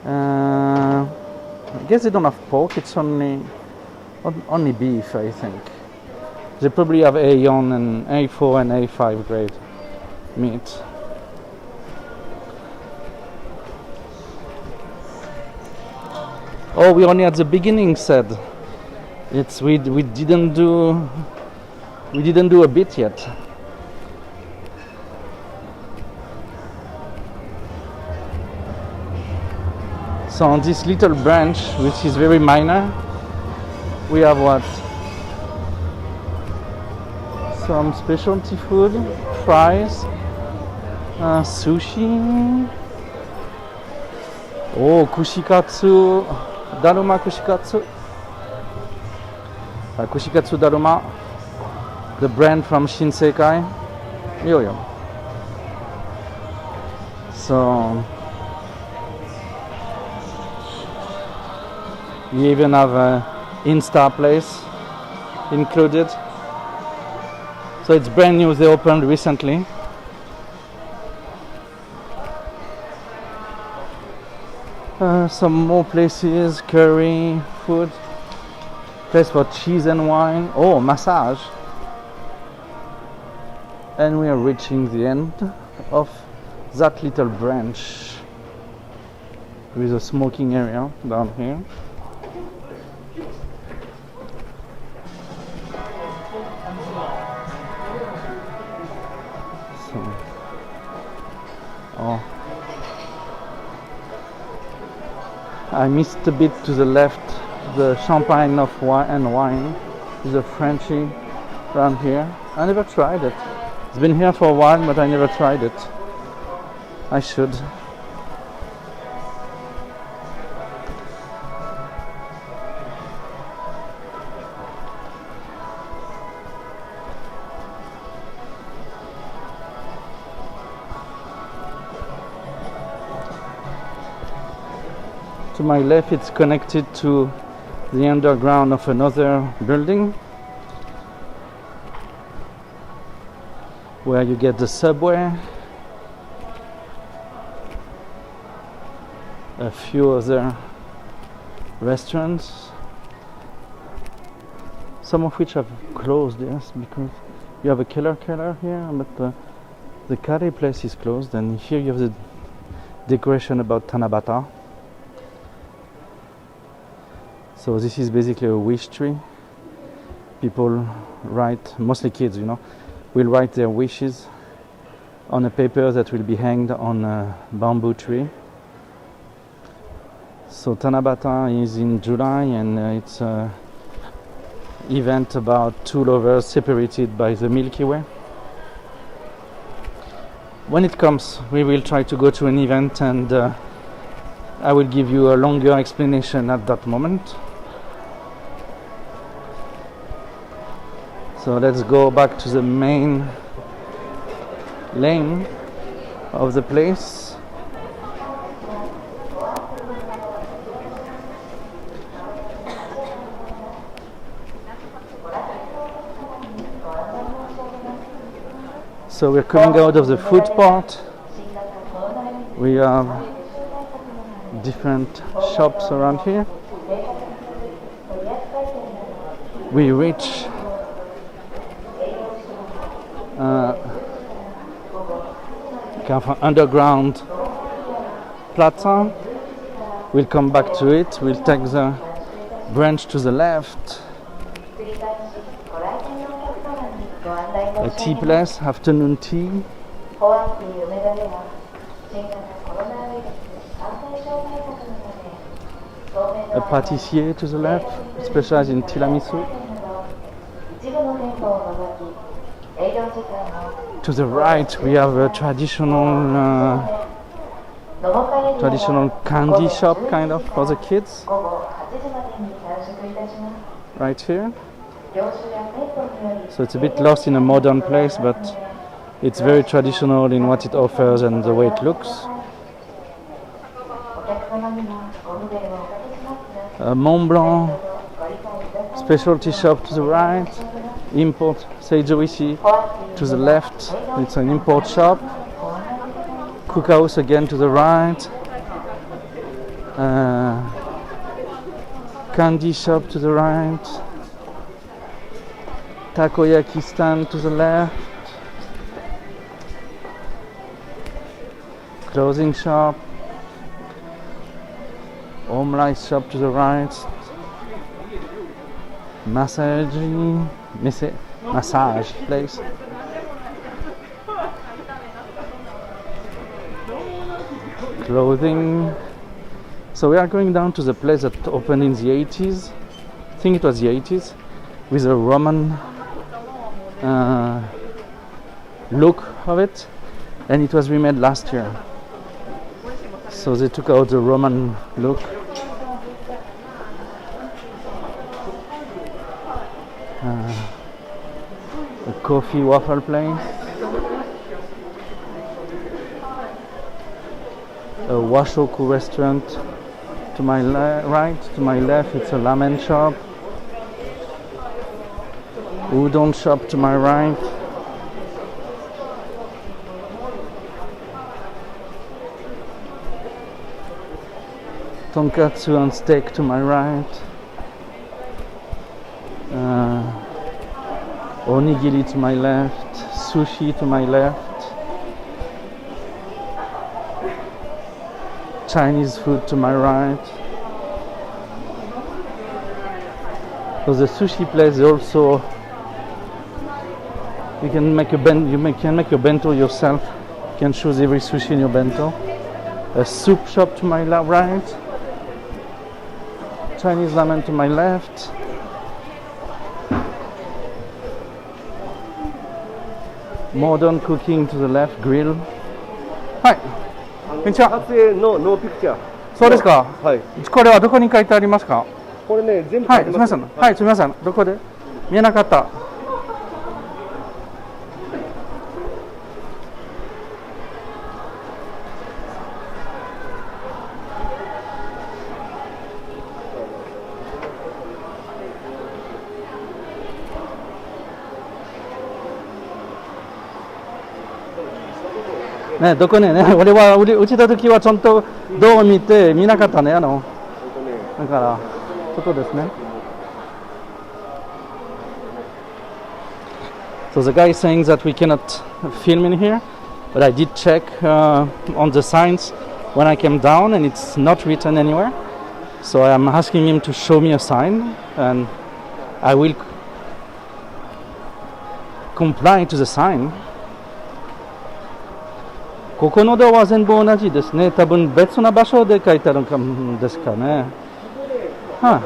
I guess they don't have pork. It's only beef, I think. They probably have A1 and A4 and A5 grade meat. Oh, we only at the beginning said. We didn't do a bit yet. So on this little branch, which is very minor, we have what? Some specialty food, fries, sushi. Oh, kushikatsu, daruma kushikatsu. Kushikatsu daruma, the brand from Shinsekai. Yo. So you even have a Insta place included. So it's brand new, they opened recently. Some more places, curry, food. Place for cheese and wine. Oh, massage. And we are reaching the end of that little branch with a smoking area down here. So, oh, I missed a bit to the left. The champagne of wine is a Frenchie around here. I never tried it. It's been here for a while, but I never tried it. I should. To my left, it's connected to the underground of another building where you get the subway, a few other restaurants, some of which have closed, yes, because you have a killer here, but the curry place is closed, and here you have the decoration about Tanabata. So this is basically a wish tree. People write, mostly kids, will write their wishes on a paper that will be hanged on a bamboo tree. So Tanabata is in July, and it's an event about two lovers separated by the Milky Way. When it comes, we will try to go to an event, and I will give you a longer explanation at that moment. So let's go back to the main lane of the place. So we're coming out of the food part. We have different shops around here. We reach kind of underground plaza. We'll come back to it. We'll take the branch to the left. A tea place, afternoon tea. A pâtissier to the left, specialized in tiramisu. To the right, we have a traditional candy shop, kind of, for the kids. Right here. So it's a bit lost in a modern place, but it's very traditional in what it offers and the way it looks. A Mont Blanc specialty shop to the right. Import Seijoishi to the left. It's an import shop. Cookhouse again to the right. Candy shop to the right. Takoyaki stand to the left. Clothing shop. Home life shop to the right. Massage place. Clothing. So we are going down to the place that opened in the 80s. I think it was the 80s, with a Roman look of it, and it was remade last year. So they took out the Roman look. A coffee waffle place. A washoku restaurant to my right. To my left, it's a ramen shop. Udon shop to my right. Tonkatsu and steak to my right. Onigiri to my left. Sushi to my left. Chinese food to my right. So the sushi place is also You can make can make your bento yourself. You can choose every sushi in your bento. A soup shop to my right. Chinese ramen to my left. Modern cooking to the left. Grill. はい。こんにちは。撮影のノーピクチャー。そうですか。はい。これはどこに書いてありますか。これね、全部はい、すみません。書いてます。はい、すみません。どこで見えなかった。ね、どこね、俺は打ちた時はちゃんとどう見て見なかったね、だからちょっとですね。So the guy is saying that we cannot film in here, but I did check on the signs when I came down, and it's not written anywhere. So I am asking him to show me a sign, and I will comply to the sign. ここのドアは全部同じですね。多分別な場所で書いてあるかですかね。は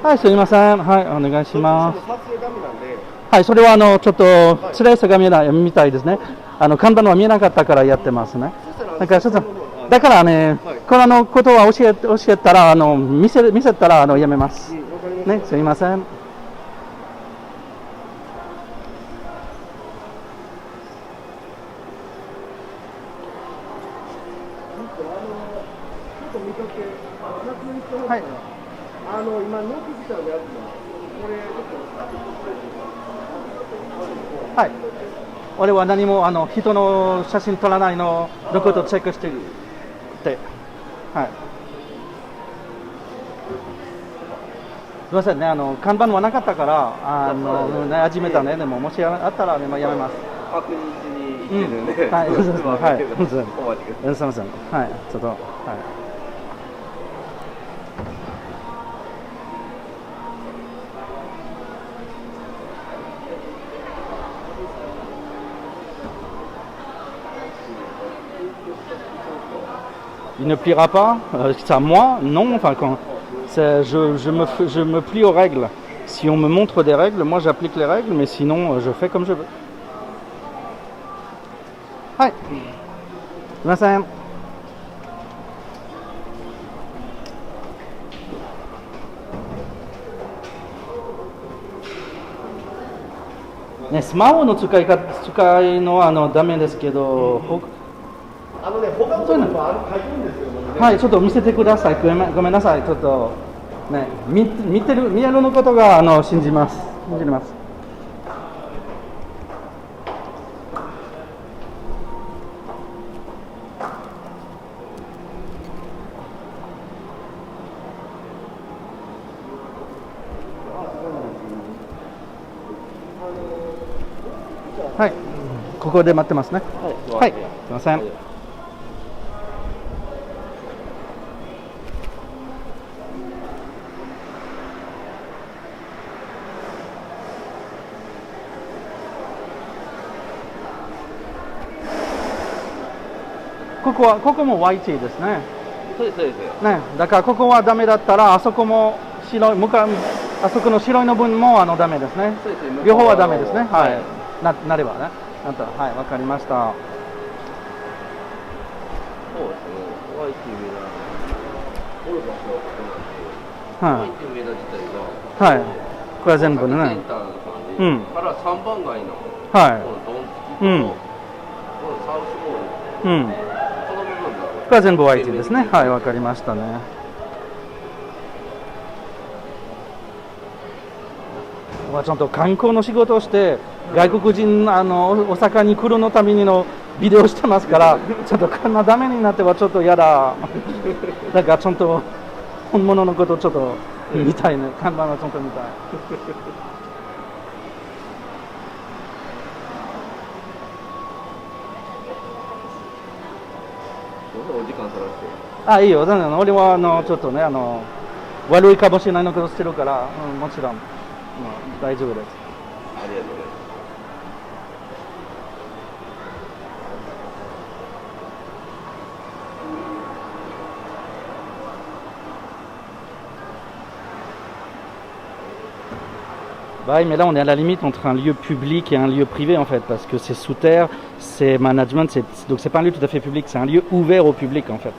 い、はい、すみません。はい、お願いします。はい、それはちょっとスレースが見たいですね。看板は見えなかったからやってますね。だからね、このことは教えたら見せたらやめます。ね、すみません。はい。今ノーピクチャーのやつもこれはい。俺は何も人の写真撮らないののことをチェックしてて、はい。すみませんね、看板はなかったから始めたね。でももしあったらやめます。確認しに行ってるんで、はい、そうですね。はい。お待ちください。すみません。はい。ちょっとはい。Il ne pliera pas, c'est à moi, non, enfin je me plie aux règles. Si on me montre des règles, moi j'applique les règles, mais sinon je fais comme je veux. Hi. Sumimasen. Ne, スマホの使いのはダメですけど、他のものも書いてるんですよ。はい、ちょっと見せてください。ごめんなさい。ちょっとね、見えるのことが信じます。はい、ここで待ってますね。はい、すみません。ここも YT ですね。そうです。ね、だからここはダメだったらあそこもあそこの白いの分もダメですね。そうですね。両方はダメですね。はい。なればね。はい、わかりました。そうですね。YT 梅田。はい。YT 梅田自体が。はい。これは全部ね。センターの感じ。から3番街の。はい。このドン付きと、このサウスモール。これは全部 YT ですね。はい、わかりましたね。ちゃんと観光の仕事をして外国人大阪に来るのためにのビデオしてますからちょっとこんなダメになってはちょっと嫌だ。だからちゃんと本物のことをちょっと見たいね。看板はちゃんと見たい。お時間取らせて。あ、いいよ。俺はちょっとね悪いかもしれないのことしてるから、もちろん大丈夫です。ありがとうございます。Bah oui, mais là on est à la limite entre un lieu public et un lieu privé en fait, parce que c'est sous terre, c'est management, donc c'est pas un lieu tout à fait public, c'est un lieu ouvert au public en fait.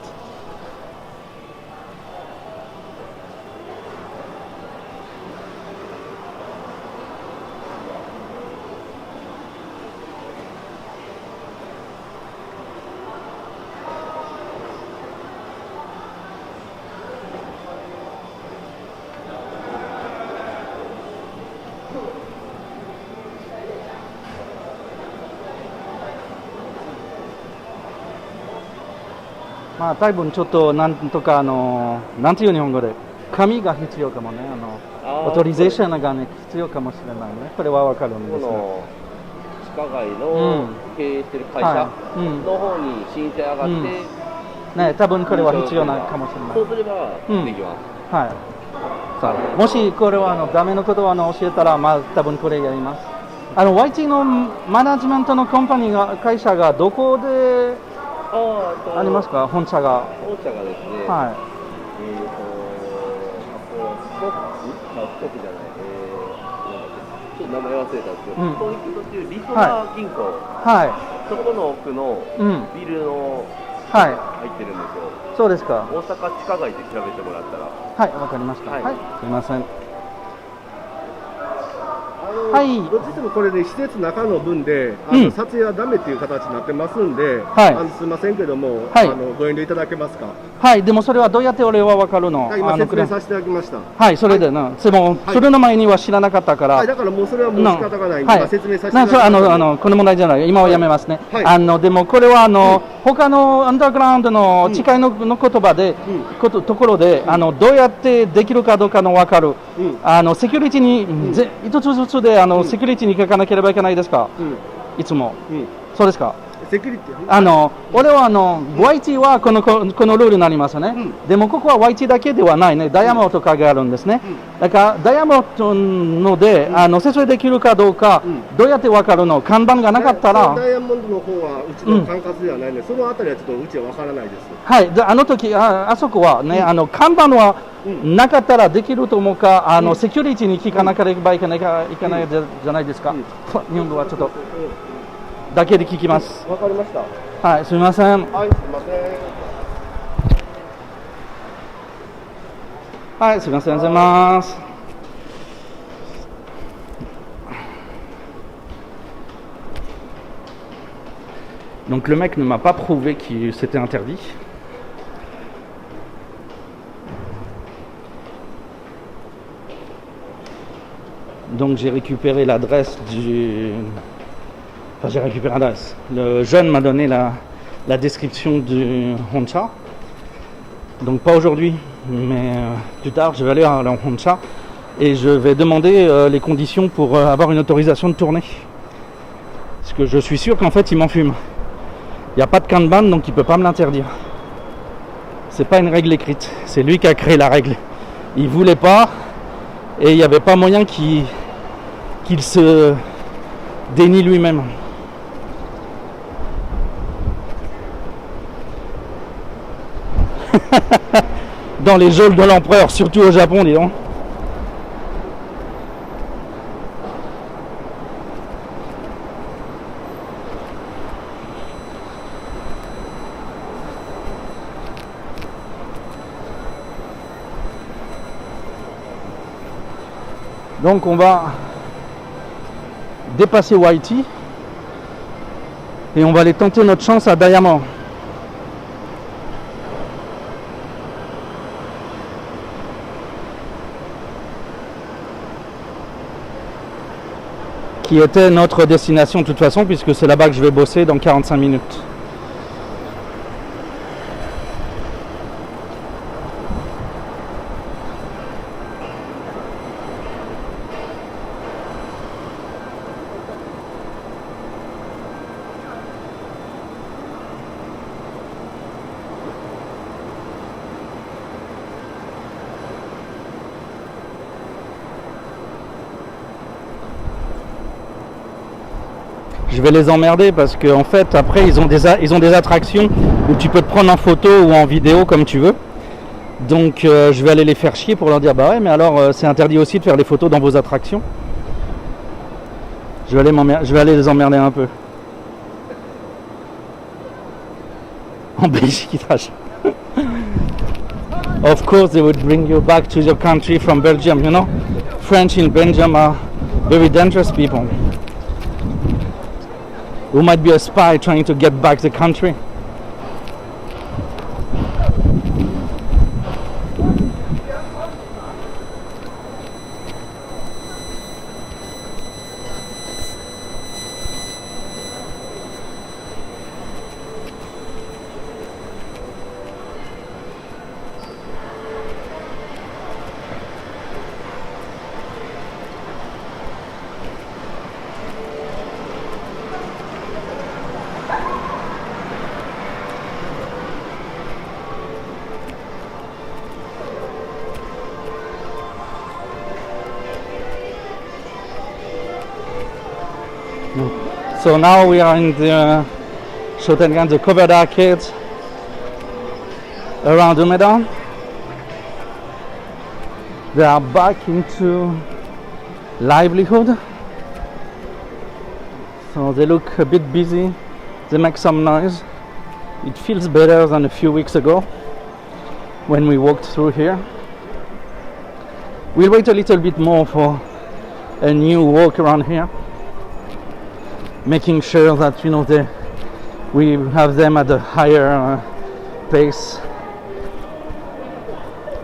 まあ多分ちょっとなんとかなんていう日本語で紙が必要かもね、オートリゼーションがね必要かもしれないね。これはわかるんですが。地下街の経営してる会社の方に申請上がって、ね、多分これは必要なかもしれない。そうすればできます。はい。さあ、もしこれはダメのことは教えたら、まあ多分これやります。YT のマネジメントのコンパニーが会社がどこでありますか？本社が。本社がですね。はい。ストックじゃない。ちょっと名前忘れたんですけど、東京というリソナ銀行。はい。そこの奥のビルの入ってるんですよ。そうですか。大阪地下街で調べてもらったら。はい、わかりました。はい。すみません。はい、どっちでもこれで施設中の分で撮影はダメっていう形になってますんで、すみませんけども、ご遠慮いただけますか。はい、でもそれはどうやって俺は分かるの？今説明させていただきました。はい、それでな、でもそれの前には知らなかったから。だからもうそれはもう仕方がないんで、今説明させていただきました。この問題じゃない、今はやめますね。でもこれは他のアンダーグラウンドの近いの言葉で、ところでどうやってできるかどうかの分かる。セキュリティに一つずつでセキュリティに書かなければいけないですか？いつも。そうですか。セキュリティ。俺はYT はこのルールになりますね。でもここは YT だけではないね。ダイヤモンドとかがあるんですね。だからダイヤモンドので説明できるかどうか、どうやって分かるの？看板がなかったら。ダイヤモンドの方はうちの管轄ではないので、そのあたりはちょっとうちは分からないです。はい。で時あそこはね看板はなかったらできると思うか、セキュリティに聞かなければいけないじゃないですか。日本語はちょっとだけで聞きます。わかりました。はい、すみません。はい、すみません。はい、すみません、ございます。Donc le mec ne m'a pas prouvé que c'était interdit. Donc j'ai récupéré l'adresse du... Enfin j'ai récupéré l'adresse. Le jeune m'a donné la description du Honcha. Donc pas aujourd'hui, mais plus tard je vais aller à la Honcha et je vais demander les conditions pour avoir une autorisation de tourner. Parce que je suis sûr qu'en fait il m'en fume. Il n'y a pas de kanban donc il ne peut pas me l'interdire. C'est pas une règle écrite, c'est lui qui a créé la règle. Il voulait pas et il n'y avait pas moyen qu'il se dénie lui-même. Dans les geôles de l'empereur, surtout au Japon, dis donc. Donc on va dépasser YT et on va aller tenter notre chance à Diamond. Qui était notre destination de toute façon puisque c'est là-bas que je vais bosser dans 45 minutes. Je vais les emmerder parce qu'en fait après ils ont des attractions où tu peux te prendre en photo ou en vidéo comme tu veux. Donc je vais aller les faire chier pour leur dire bah ouais mais alors c'est interdit aussi de faire des photos dans vos attractions. Je vais aller les emmerder un peu. En Belgique, ils trachent. Of course, they would bring you back to your country from Belgium, you know. French in Belgium are very dangerous people who might be a spy trying to get back the country. So now we are in the Schottengan, the covered arcades around Umeda. They are back into livelihood. So they look a bit busy, they make some noise. It feels better than a few weeks ago when we walked through here. We'll wait a little bit more for a new walk around here, making sure that we have them at a higher pace,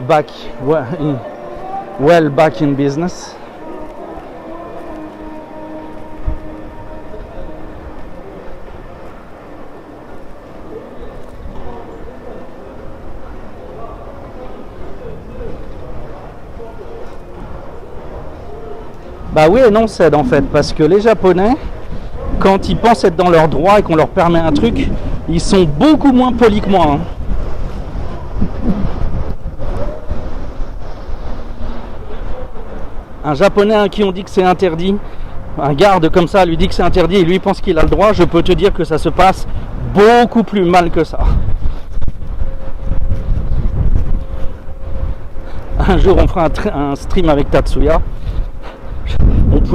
back back in business. Bah oui et non, c'est en fait, parce que les Japonais, quand ils pensent être dans leurs droits et qu'on leur permet un truc, ils sont beaucoup moins polis que moi. Un Japonais à qui on dit que c'est interdit, un garde comme ça lui dit que c'est interdit et lui pense qu'il a le droit, je peux te dire que ça se passe beaucoup plus mal que ça. Un jour on fera un stream avec Tatsuya.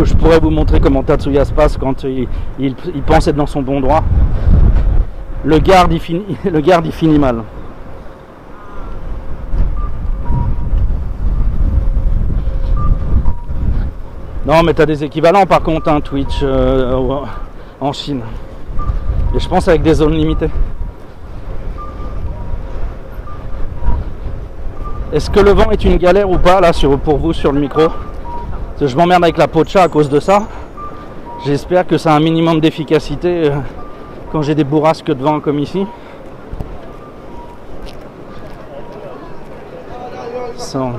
Je pourrais vous montrer comment Tatsuya se passe quand il pense être dans son bon droit. Le garde il finit mal. Non mais t'as des équivalents par contre, hein, Twitch en Chine. Et je pense avec des zones limitées. Est-ce que le vent est une galère ou pas là pour vous sur le micro? Je m'emmerde avec la peau de chat à cause de ça. J'espère que ça a un minimum d'efficacité quand j'ai des bourrasques de vent comme ici. So.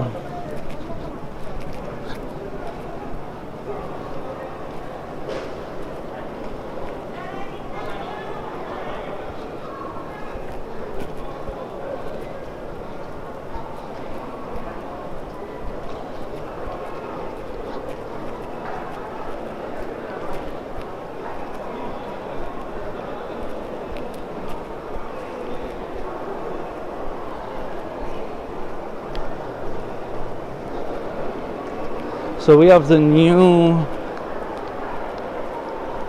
So we have the new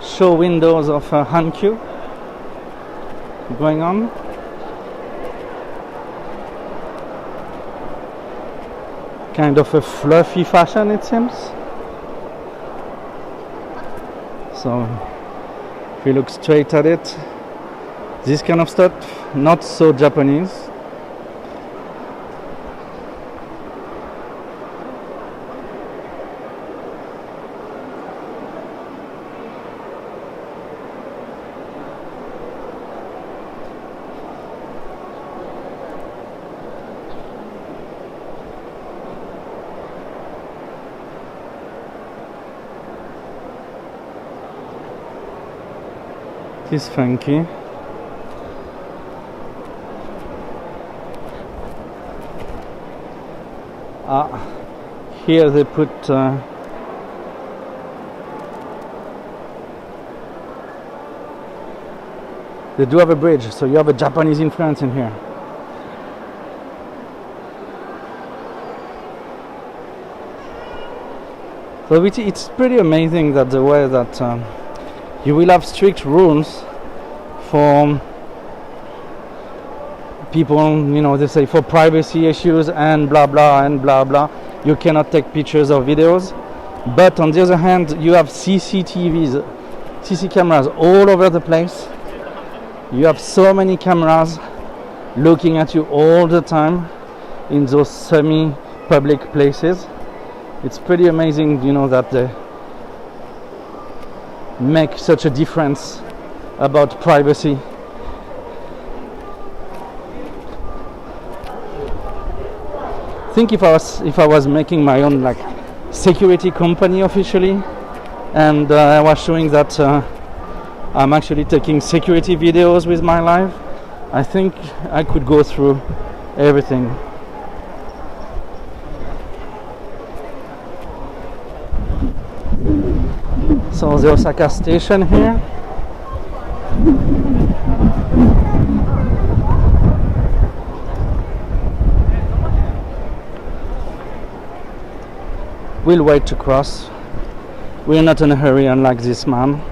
show windows of Hankyu going on. Kind of a fluffy fashion it seems. So if you look straight at it, this kind of stuff, not so Japanese. It's funky. Here they put they do have a bridge, so you have a Japanese influence in here. So it's pretty amazing that the way that you will have strict rules for people, you know, they say for privacy issues and blah blah and blah blah, you cannot take pictures or videos. But on the other hand, you have CCTVs, CC cameras all over the place. You have so many cameras looking at you all the time in those semi-public places. It's pretty amazing, you know, that they make such a difference about privacy. I think if I was making my own like security company officially, and I was showing that I'm actually taking security videos with my life, I think I could go through everything. So the Osaka station here. We'll wait to cross. We're not in a hurry, unlike this man.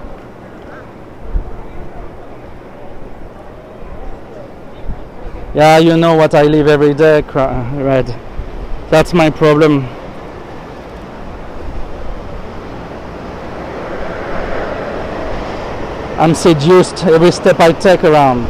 Yeah, you know what I live every day, Red. That's my problem. I'm seduced every step I take around.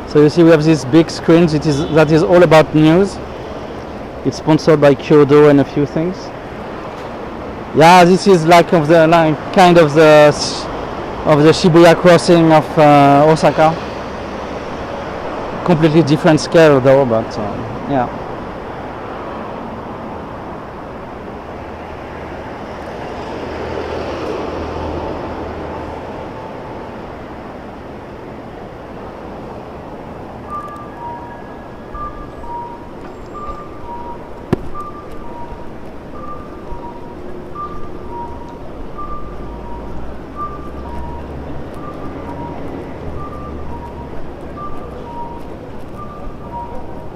So you see we have these big screens, that is all about news. It's sponsored by Kyodo and a few things. Yeah, this is like kind of the Shibuya crossing of Osaka. Completely different scale though, but yeah.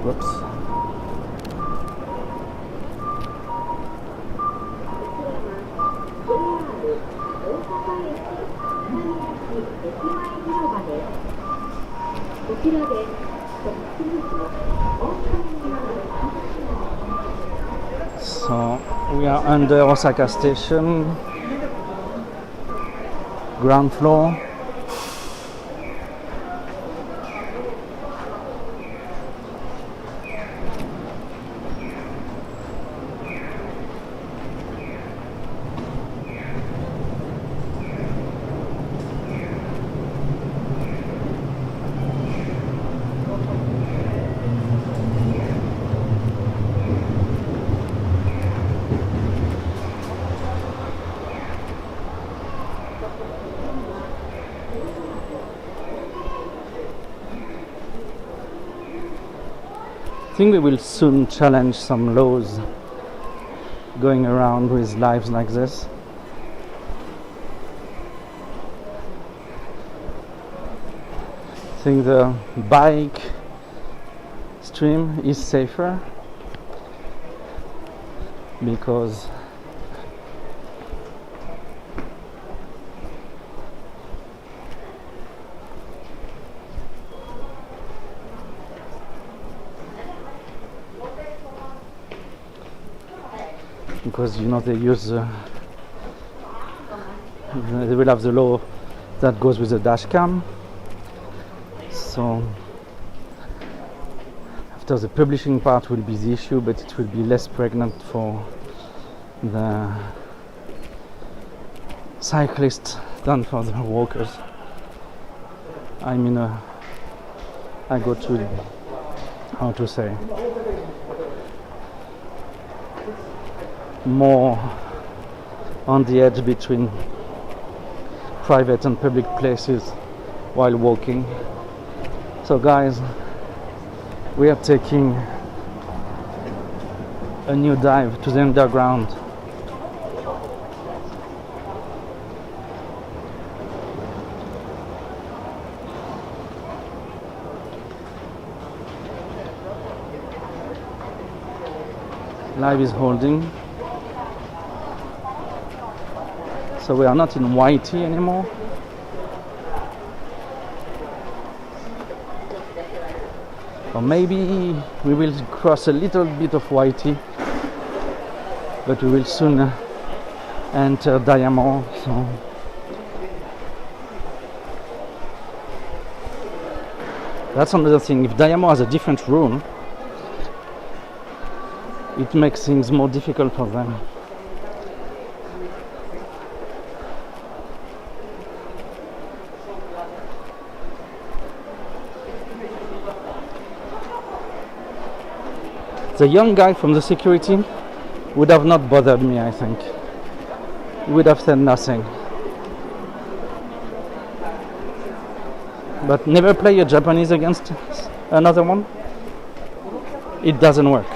Whoops. So we are under Osaka Station, ground floor. I think we will soon challenge some laws going around with lives like this. I think the bike stream is safer because you know they use they will have the law that goes with the dash cam, so after the publishing part will be the issue, but it will be less pregnant for the cyclists than for the walkers. I mean I go to, how to say, more on the edge between private and public places while walking. So guys, we are taking a new dive to the underground. Live is holding. So we are not in Whitey anymore. Or maybe we will cross a little bit of Whitey, but we will soon enter Diamond. So that's another thing. If Diamond has a different rule, it makes things more difficult for them. The young guy from the security would have not bothered me, I think. He would have said nothing. But never play a Japanese against another one. It doesn't work.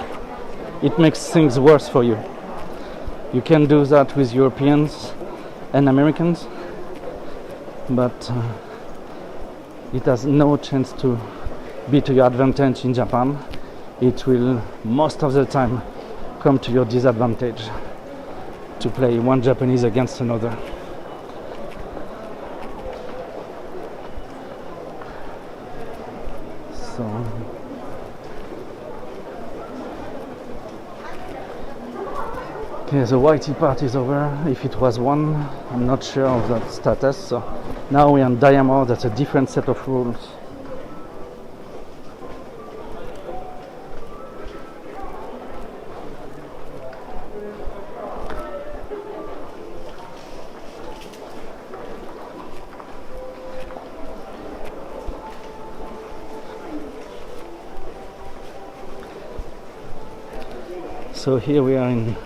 It makes things worse for you. You can do that with Europeans and Americans, but it has no chance to be to your advantage in Japan. It will most of the time come to your disadvantage to play one Japanese against another. So okay, the Whitey part is over. If it was one, I'm not sure of that status. So now we're on Diamond. That's a different set of rules. So here we are in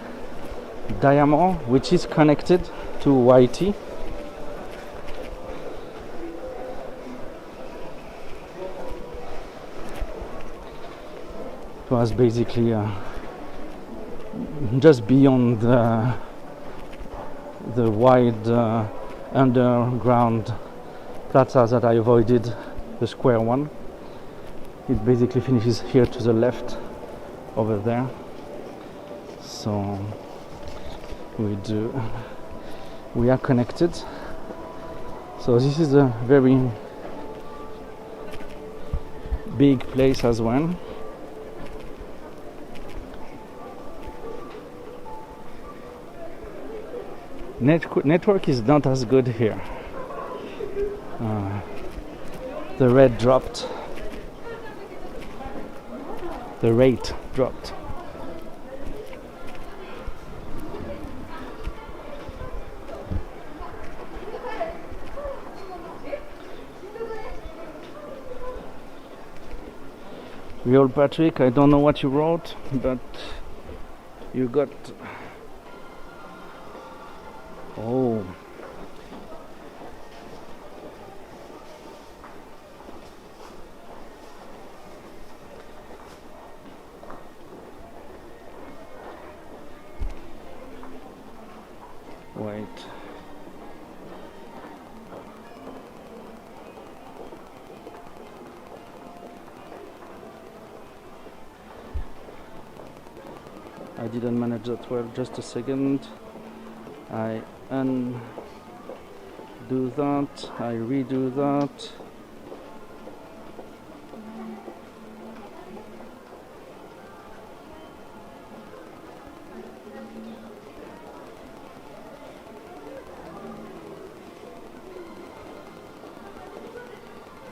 Diamond, which is connected to Whitey. It was basically just beyond the wide underground plaza that I avoided, the square one. It basically finishes here to the left, over there. So we are connected. So this is a very big place as well. Network is not as good here. The red dropped. The rate dropped. Real Patrick, I don't know what you wrote, but you got... Oh. Wait. I didn't manage that well. Just a second. I undo that. I redo that.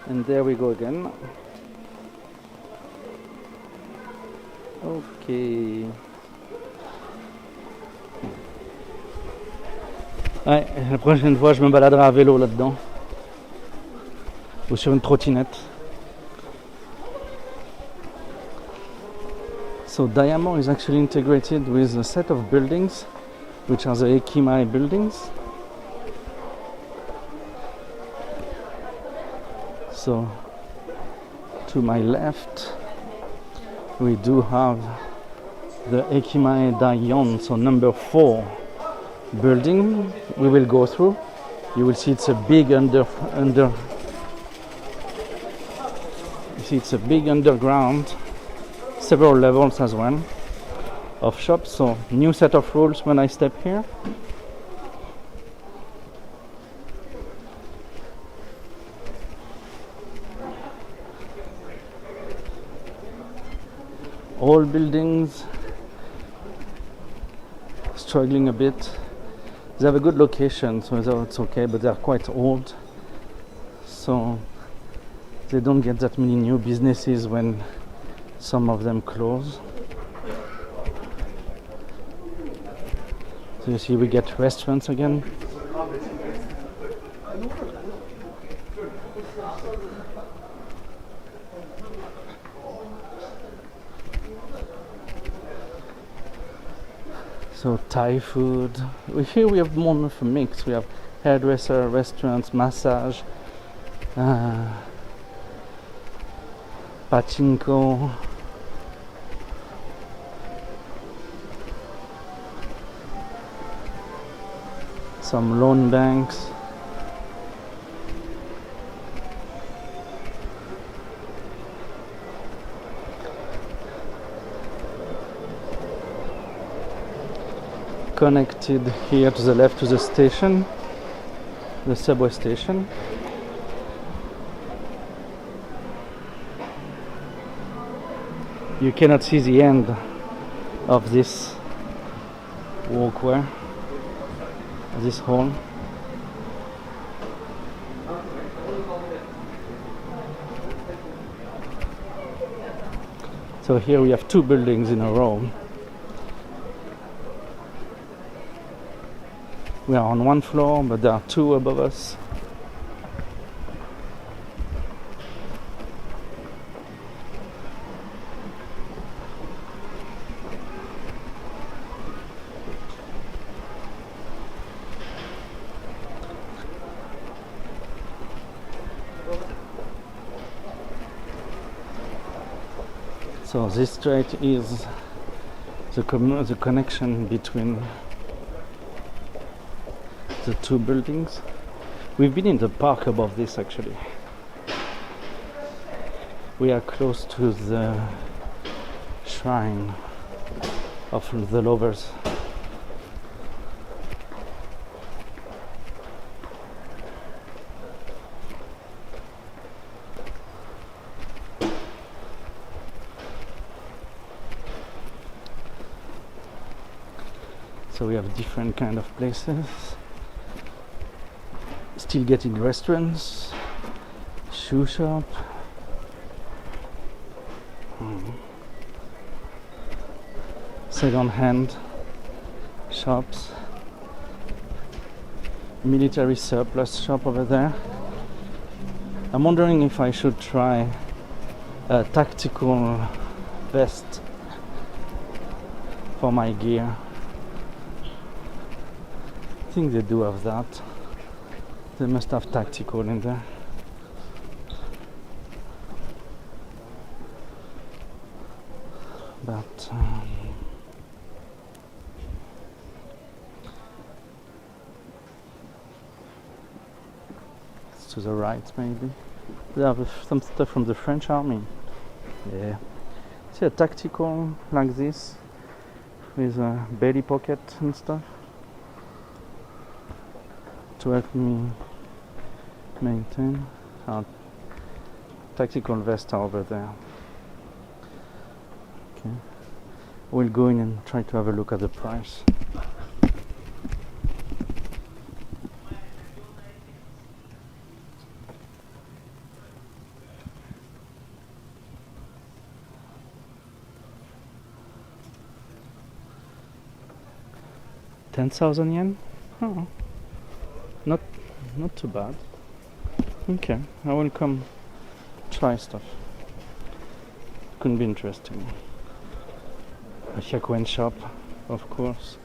And there we go again. Okay. Ouais, la prochaine fois je me baladerai à vélo là-dedans. Ou sur une trottinette. So Diamond is actually integrated with a set of buildings, which are the Ekimae buildings. So to my left, we do have the Ekimae Dayon, so number 4 building. We will go through. You will see it's a big it's a big underground, several levels as well of shops. So new set of rules when I step here. All buildings struggling a bit. They have a good location, so it's okay, but they're quite old, so they don't get that many new businesses when some of them close. So you see we get restaurants again. So Thai food. Here we have more of a mix. We have hairdresser, restaurants, massage, pachinko, some loan banks. Connected here to the left to the station, the subway station. You cannot see the end of this walkway, this hall. So here we have 2 buildings in a row. We are on 1 floor, but there are 2 above us. So this street is the connection between the 2 buildings. We've been in the park above this actually. We are close to the shrine of the lovers. So we have different kind of places. Still getting restaurants, shoe shop, second-hand shops, military surplus shop over there. I'm wondering if I should try a tactical vest for my gear. I think they do have that. They must have tactical in there. But it's to the right maybe. They have some stuff from the French army. Yeah. See a tactical like this with a belly pocket and stuff to help me maintain. Our tactical vest over there. Okay, we'll go in and try to have a look at the price. $10,000 yen? Oh, not too bad. Okay, I will come try stuff. Couldn't be interesting. A Hyakuen shop, of course.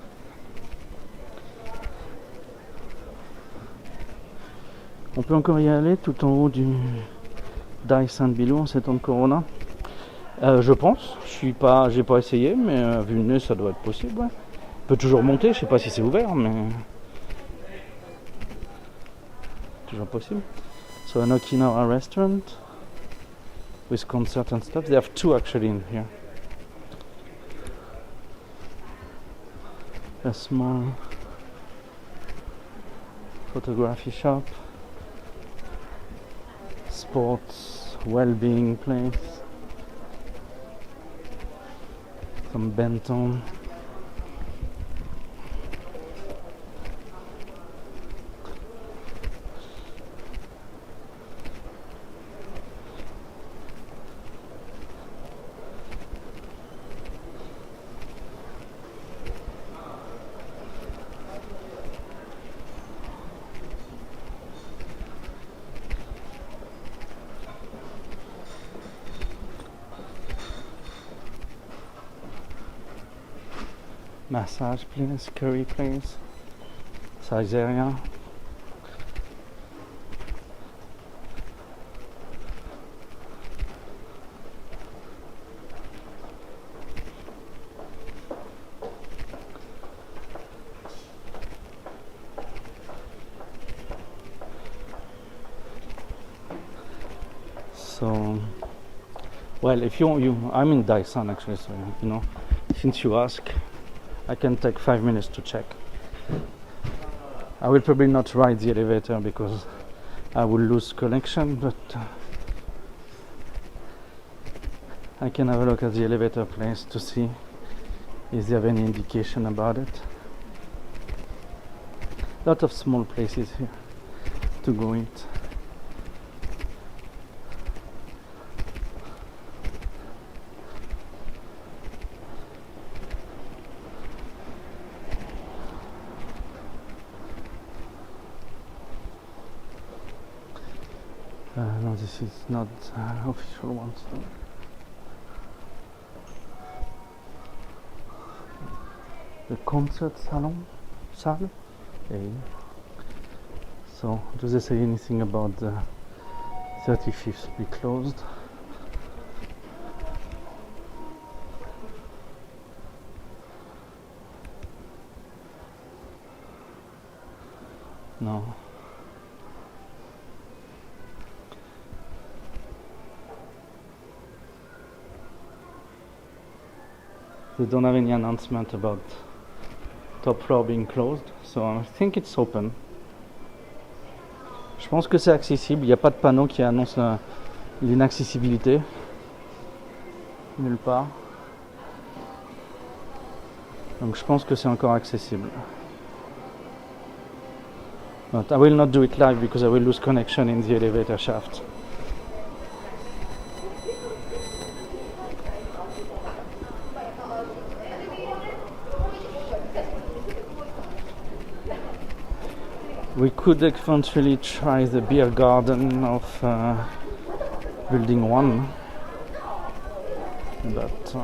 On peut encore y aller tout en haut du Dai San Bilou en ces temps de Corona. Je pense, j'ai pas essayé, mais vu le nez, ça doit être possible. Ouais. On peut toujours monter, je sais pas si c'est ouvert, mais toujours possible. So an Okinawa restaurant with concert and stuff. They have two actually in here. A small photography shop, sports well-being place, some benton. Massage place, curry place, size area. So, well, if I'm in Daesan actually, so you know, since you ask, I can take 5 minutes to check. I will probably not ride the elevator because I will lose connection, but I can have a look at the elevator place to see if they have any indication about it. Lot of small places here to go eat. No, this is not official one. The concert salle. Okay. So, do they say anything about the 35th be closed? No. They don't have any announcement about top floor being closed, so I think it's open. Je pense que c'est accessible, il n'y a pas de panneau qui annonce l'inaccessibilité. Nulle part. Donc je pense que c'est encore accessible. But I will not do it live because I will lose connection in the elevator shaft. We could eventually try the beer garden of building 1, but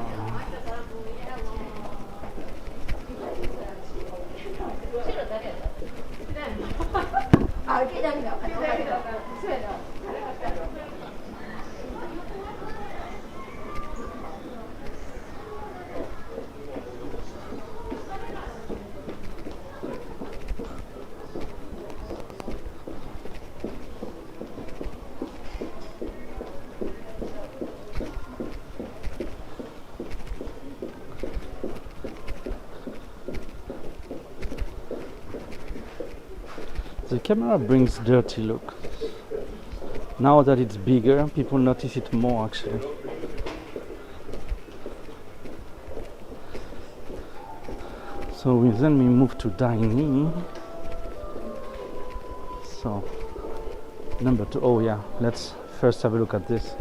the camera brings dirty look. Now that it's bigger, people notice it more actually. So then we move to dining. So number 2. Oh yeah, let's first have a look at this.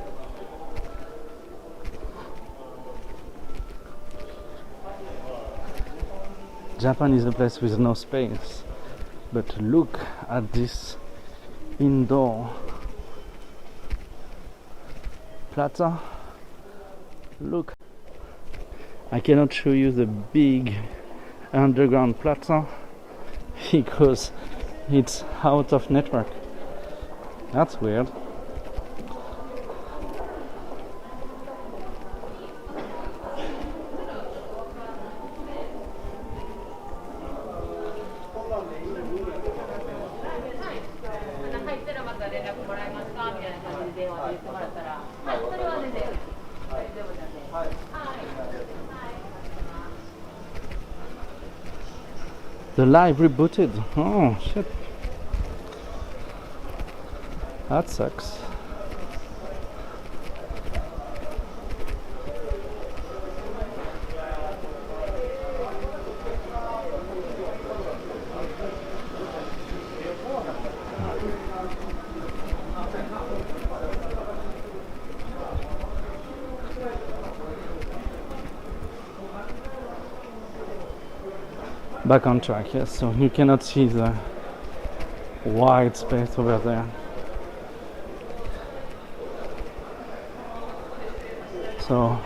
Japan is a place with no space. But look at this indoor plaza. Look, I cannot show you the big underground plaza because it's out of network. That's weird. The live rebooted. Oh shit. That sucks. Back on track, yes, so you cannot see the wide space over there. So,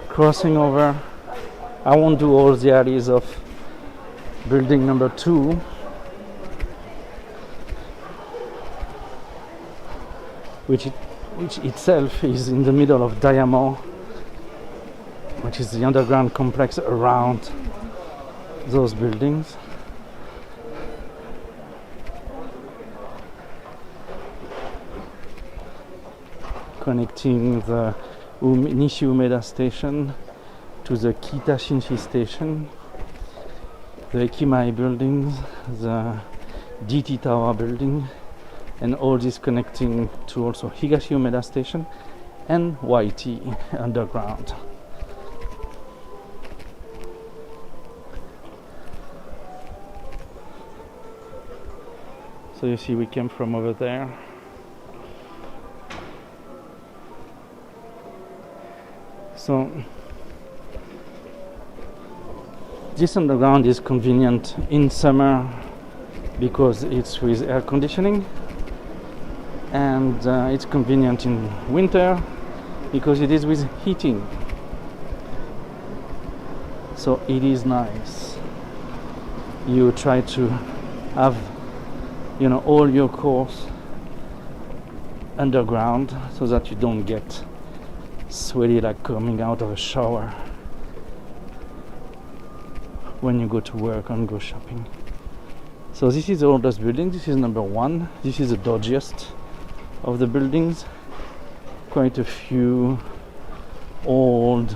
crossing over, I won't do all the alleys of building number 2. Which itself is in the middle of Diamond, which is the underground complex around those buildings. Connecting the Nishi Umeda station to the Kita Shinshi station, the Ekimai buildings, the GT Tower building, and all this connecting to also Higashi Umeda station and YT underground. So you see we came from over there. So this underground is convenient in summer because it's with air conditioning, and it's convenient in winter because it is with heating. So it is nice. You try to have, you know, all your course underground so that you don't get sweaty like coming out of a shower when you go to work and go shopping. So this is the oldest building. This is number 1. This is the dodgiest of the buildings. Quite a few old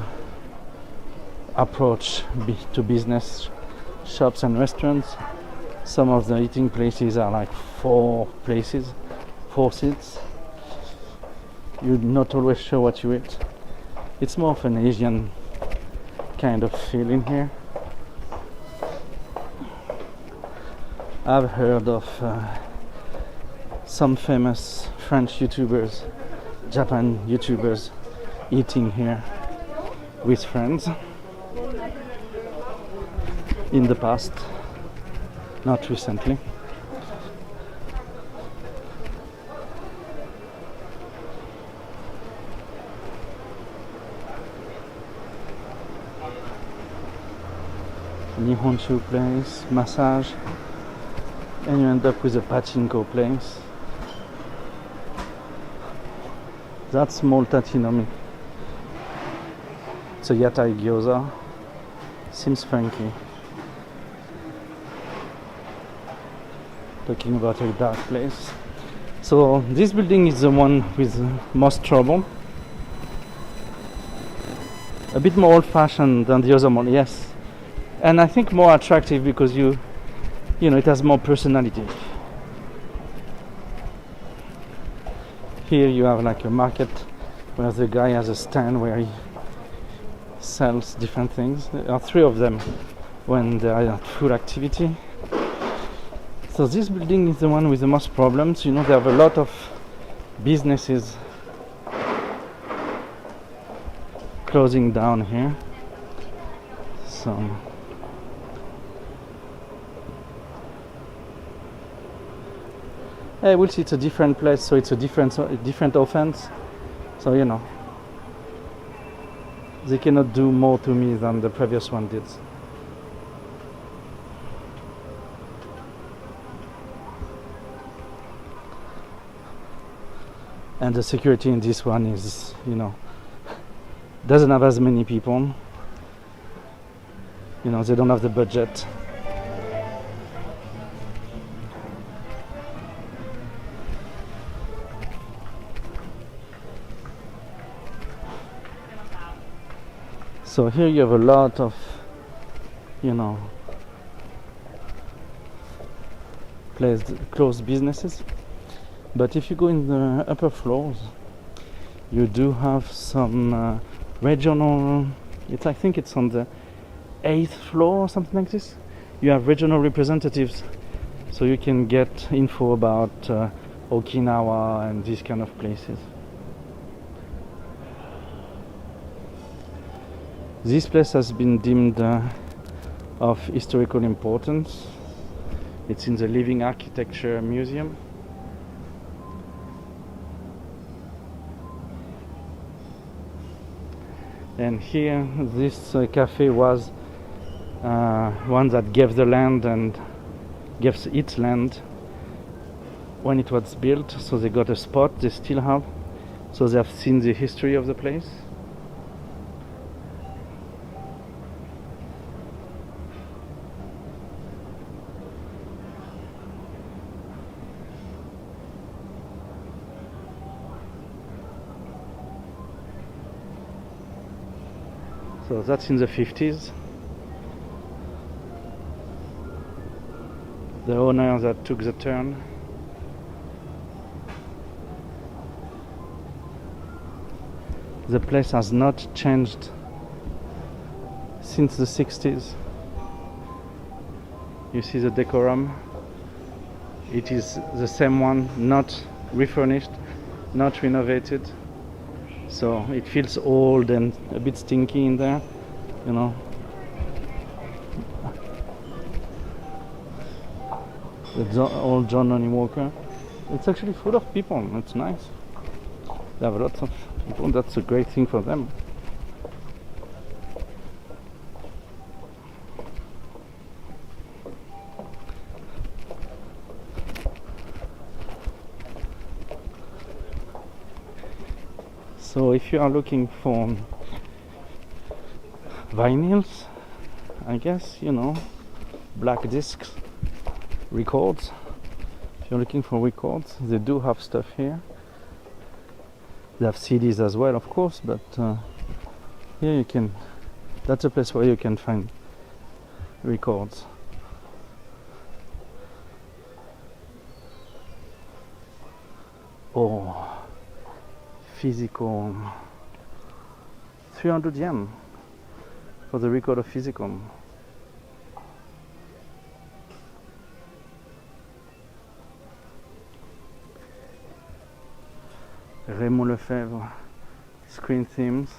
approach to business shops and restaurants. Some of the eating places are like 4 places, 4 seats. You're not always sure what you eat. It's more of an Asian kind of feeling here. I've heard of some famous French YouTubers, Japan YouTubers eating here with friends in the past, not recently. Nihonshu place, massage, and you end up with a pachinko place. That's small tatinomi. It's a yatai gyoza. Seems funky. Talking about a dark place. So this building is the one with the most trouble. A bit more old-fashioned than the other one, yes. And I think more attractive because you know, it has more personality. Here you have like a market where the guy has a stand where he sells different things. There are 3 of them when they are at full activity. So this building is the one with the most problems. You know, they have a lot of businesses closing down here. So we'll see, it's a different place, so it's a different offense. So, you know. They cannot do more to me than the previous one did. And the security in this one is, doesn't have as many people. They don't have the budget. So here you have a lot of, closed businesses. But if you go in the upper floors, you do have some regional, I think it's on the 8th floor or something like this. You have regional representatives, so you can get info about Okinawa and these kind of places. This place has been deemed of historical importance. It's in the Living Architecture Museum. And here, this cafe was one that gave the land and gives its land when it was built. So they got a spot, they still have. So they have seen the history of the place. So that's in the 50s. The owner that took the turn. The place has not changed since the 60s. You see the decorum. It is the same one, not refurnished, not renovated. So it feels old and a bit stinky in there, The old John Lonnie Walker. It's actually full of people. It's nice. They have lots of people. That's a great thing for them. So if you are looking for vinyls, I guess, black discs, records. If you're looking for records, they do have stuff here. They have CDs as well, of course, but here that's a place where you can find records. Oh, physical, 300 yen for the record of physical. Raymond Lefebvre, screen themes.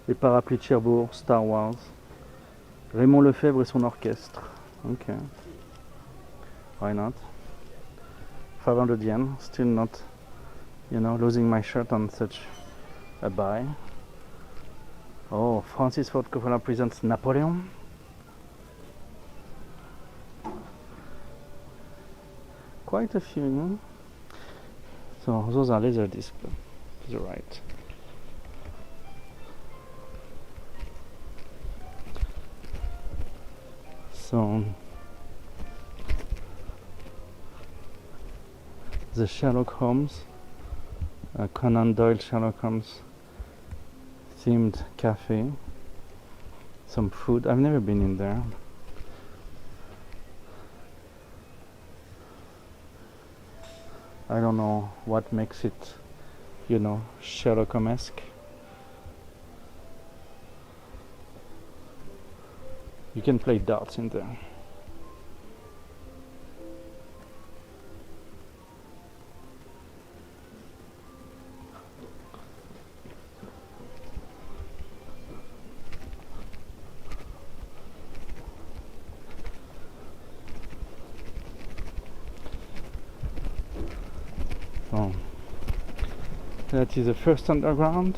Les parapluies de Cherbourg, Star Wars. Raymond Lefebvre et son orchestre. Okay. Why not? 500 yen. Still not, losing my shirt on such a buy. Oh, Francis Ford Coppola presents Napoleon. Quite a few. So those are laser discs to the right. So the Sherlock Holmes, Conan Doyle Sherlock Holmes themed cafe. Some food. I've never been in there. I don't know what makes it, Sherlock Holmes-esque. You can play darts in there. That is the first underground.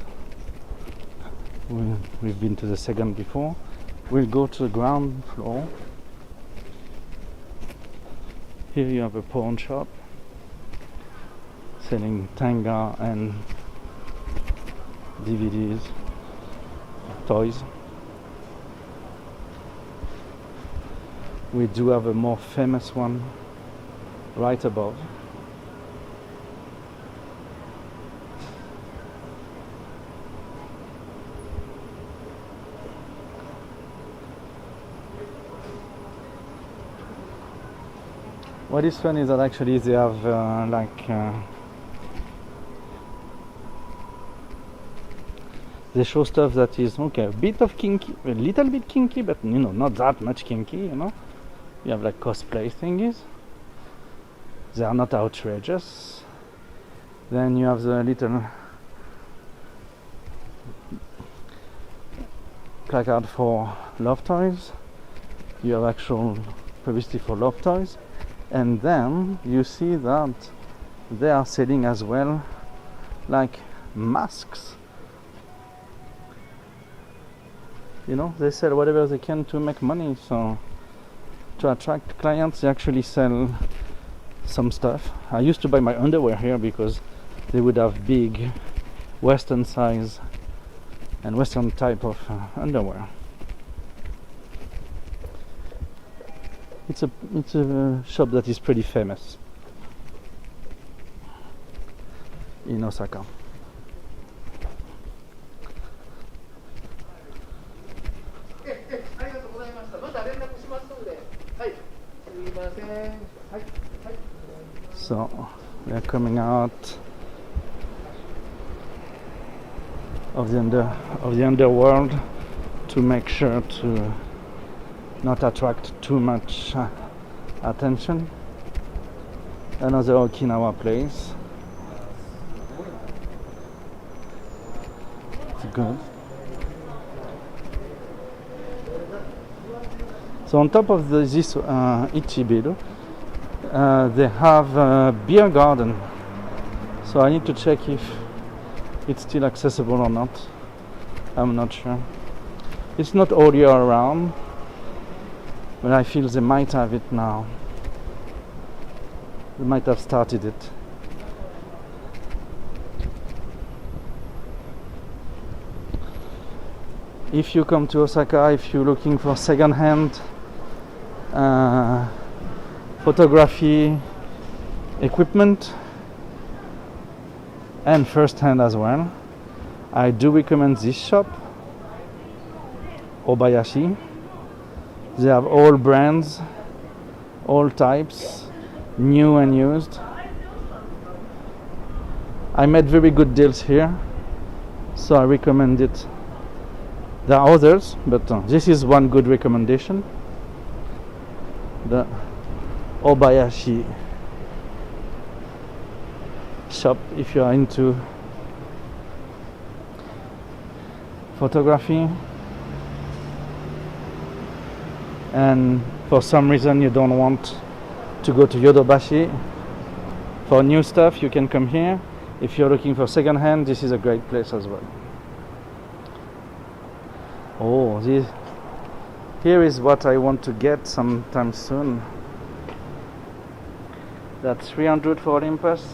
We've been to the second before. We'll go to the ground floor. Here you have a pawn shop selling tanga and DVDs, toys. We do have a more famous one right above. What is fun is that actually they have they show stuff that is okay, a bit of kinky, a little bit kinky, but you know, not that much kinky, you know. You have like cosplay thingies. They are not outrageous. Then you have the little placard for love toys. You have actual publicity for love toys. And then you see that they are selling as well like masks. You know, they sell whatever they can to make money. So to attract clients, they actually sell some stuff. I used to buy my underwear here because they would have big Western size and Western type of underwear. It's a shop that is pretty famous in Osaka. So we are coming out of the underworld to make sure to not attract too much attention. Another Okinawa place. It's good. So on top of this Ichibiru, they have a beer garden. So I need to check if it's still accessible or not. I'm not sure. It's not all year round, but I feel they might have it now. They might have started it. If you come to Osaka, if you're looking for second-hand photography equipment and first-hand as well, I do recommend this shop, Obayashi. They have all brands, all types, new and used. I made very good deals here, so I recommend it. There are others, but this is one good recommendation. The Obayashi shop, if you are into photography and for some reason you don't want to go to Yodobashi for new stuff, you can come here. If you're looking for second hand, this is a great place as well. Oh, here is what I want to get sometime soon. That's 300 for Olympus.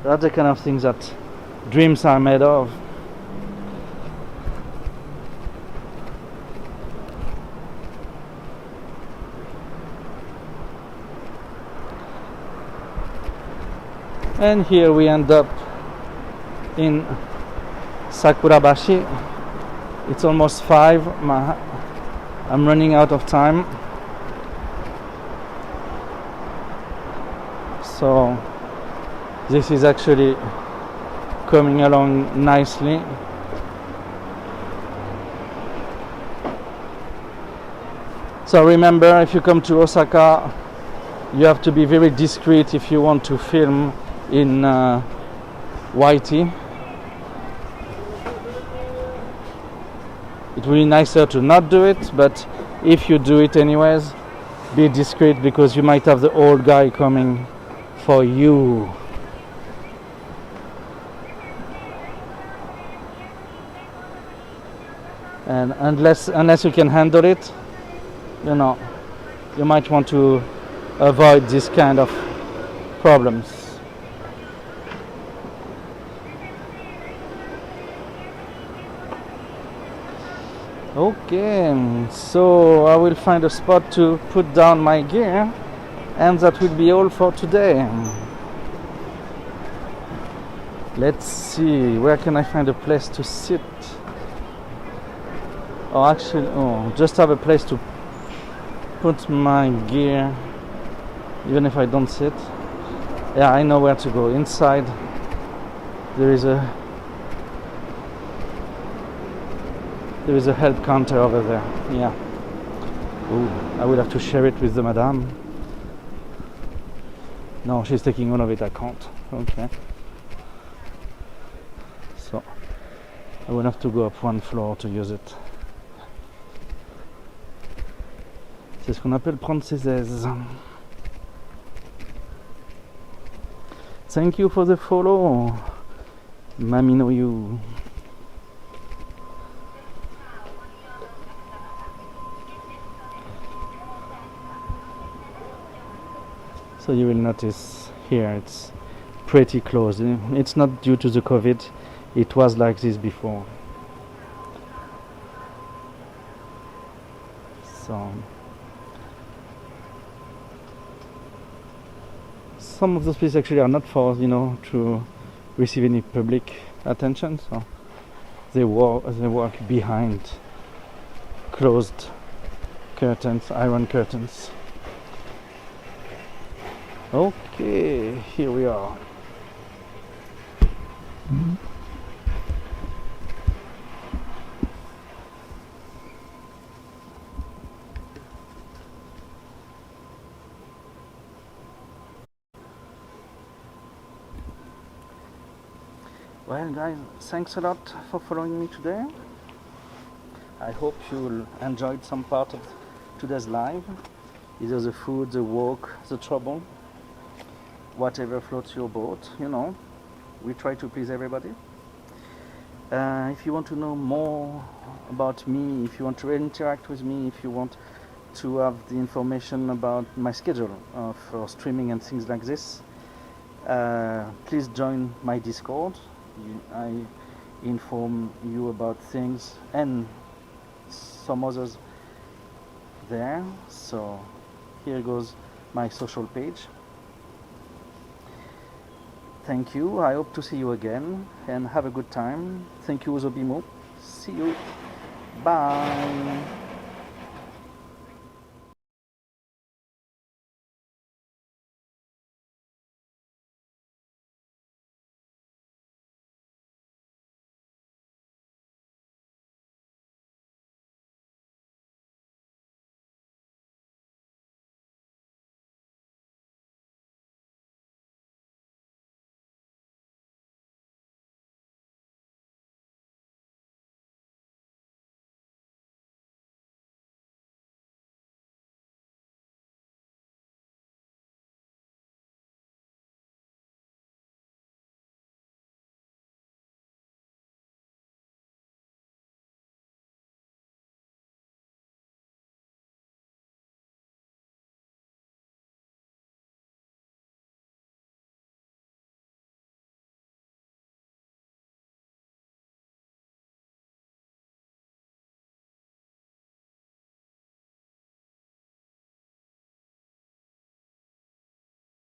That's the kind of things that dreams are made of. And here we end up in Sakurabashi. It's almost 5. I'm running out of time. So this is actually coming along nicely. So remember, if you come to Osaka, you have to be very discreet if you want to film in YT. It will be nicer to not do it, but if you do it anyways, be discreet because you might have the old guy coming for you. and unless you can handle it, you know, you might want to avoid this kind of problems. Okay, so I will find a spot to put down my gear, and that will be all for today. Let's see, where can I find a place to sit? Or actually, just have a place to put my gear, even if I don't sit. Yeah, I know where to go. Inside there is a help counter over there. Yeah. Ooh, I will have to share it with the madame. No, she's taking all of it. I can't. Okay. So I will have to go up one floor to use it. C'est ce qu'on appelle prendre ses aises. Thank you for the follow, Mami know you. So you will notice here it's pretty close. It's not due to the COVID, it was like this before. So some of those places actually are not for, to receive any public attention, so they work behind closed curtains, iron curtains. Okay, here we are. Well guys, thanks a lot for following me today. I hope you'll enjoyed some part of today's live. Either the food, the walk, the trouble, whatever floats your boat, we try to please everybody. If you want to know more about me, if you want to interact with me, if you want to have the information about my schedule for streaming and things like this, please join my Discord. I inform you about things and some others there. So here goes my social page. Thank you. I hope to see you again and have a good time. Thank you, Zobimo. See you. Bye.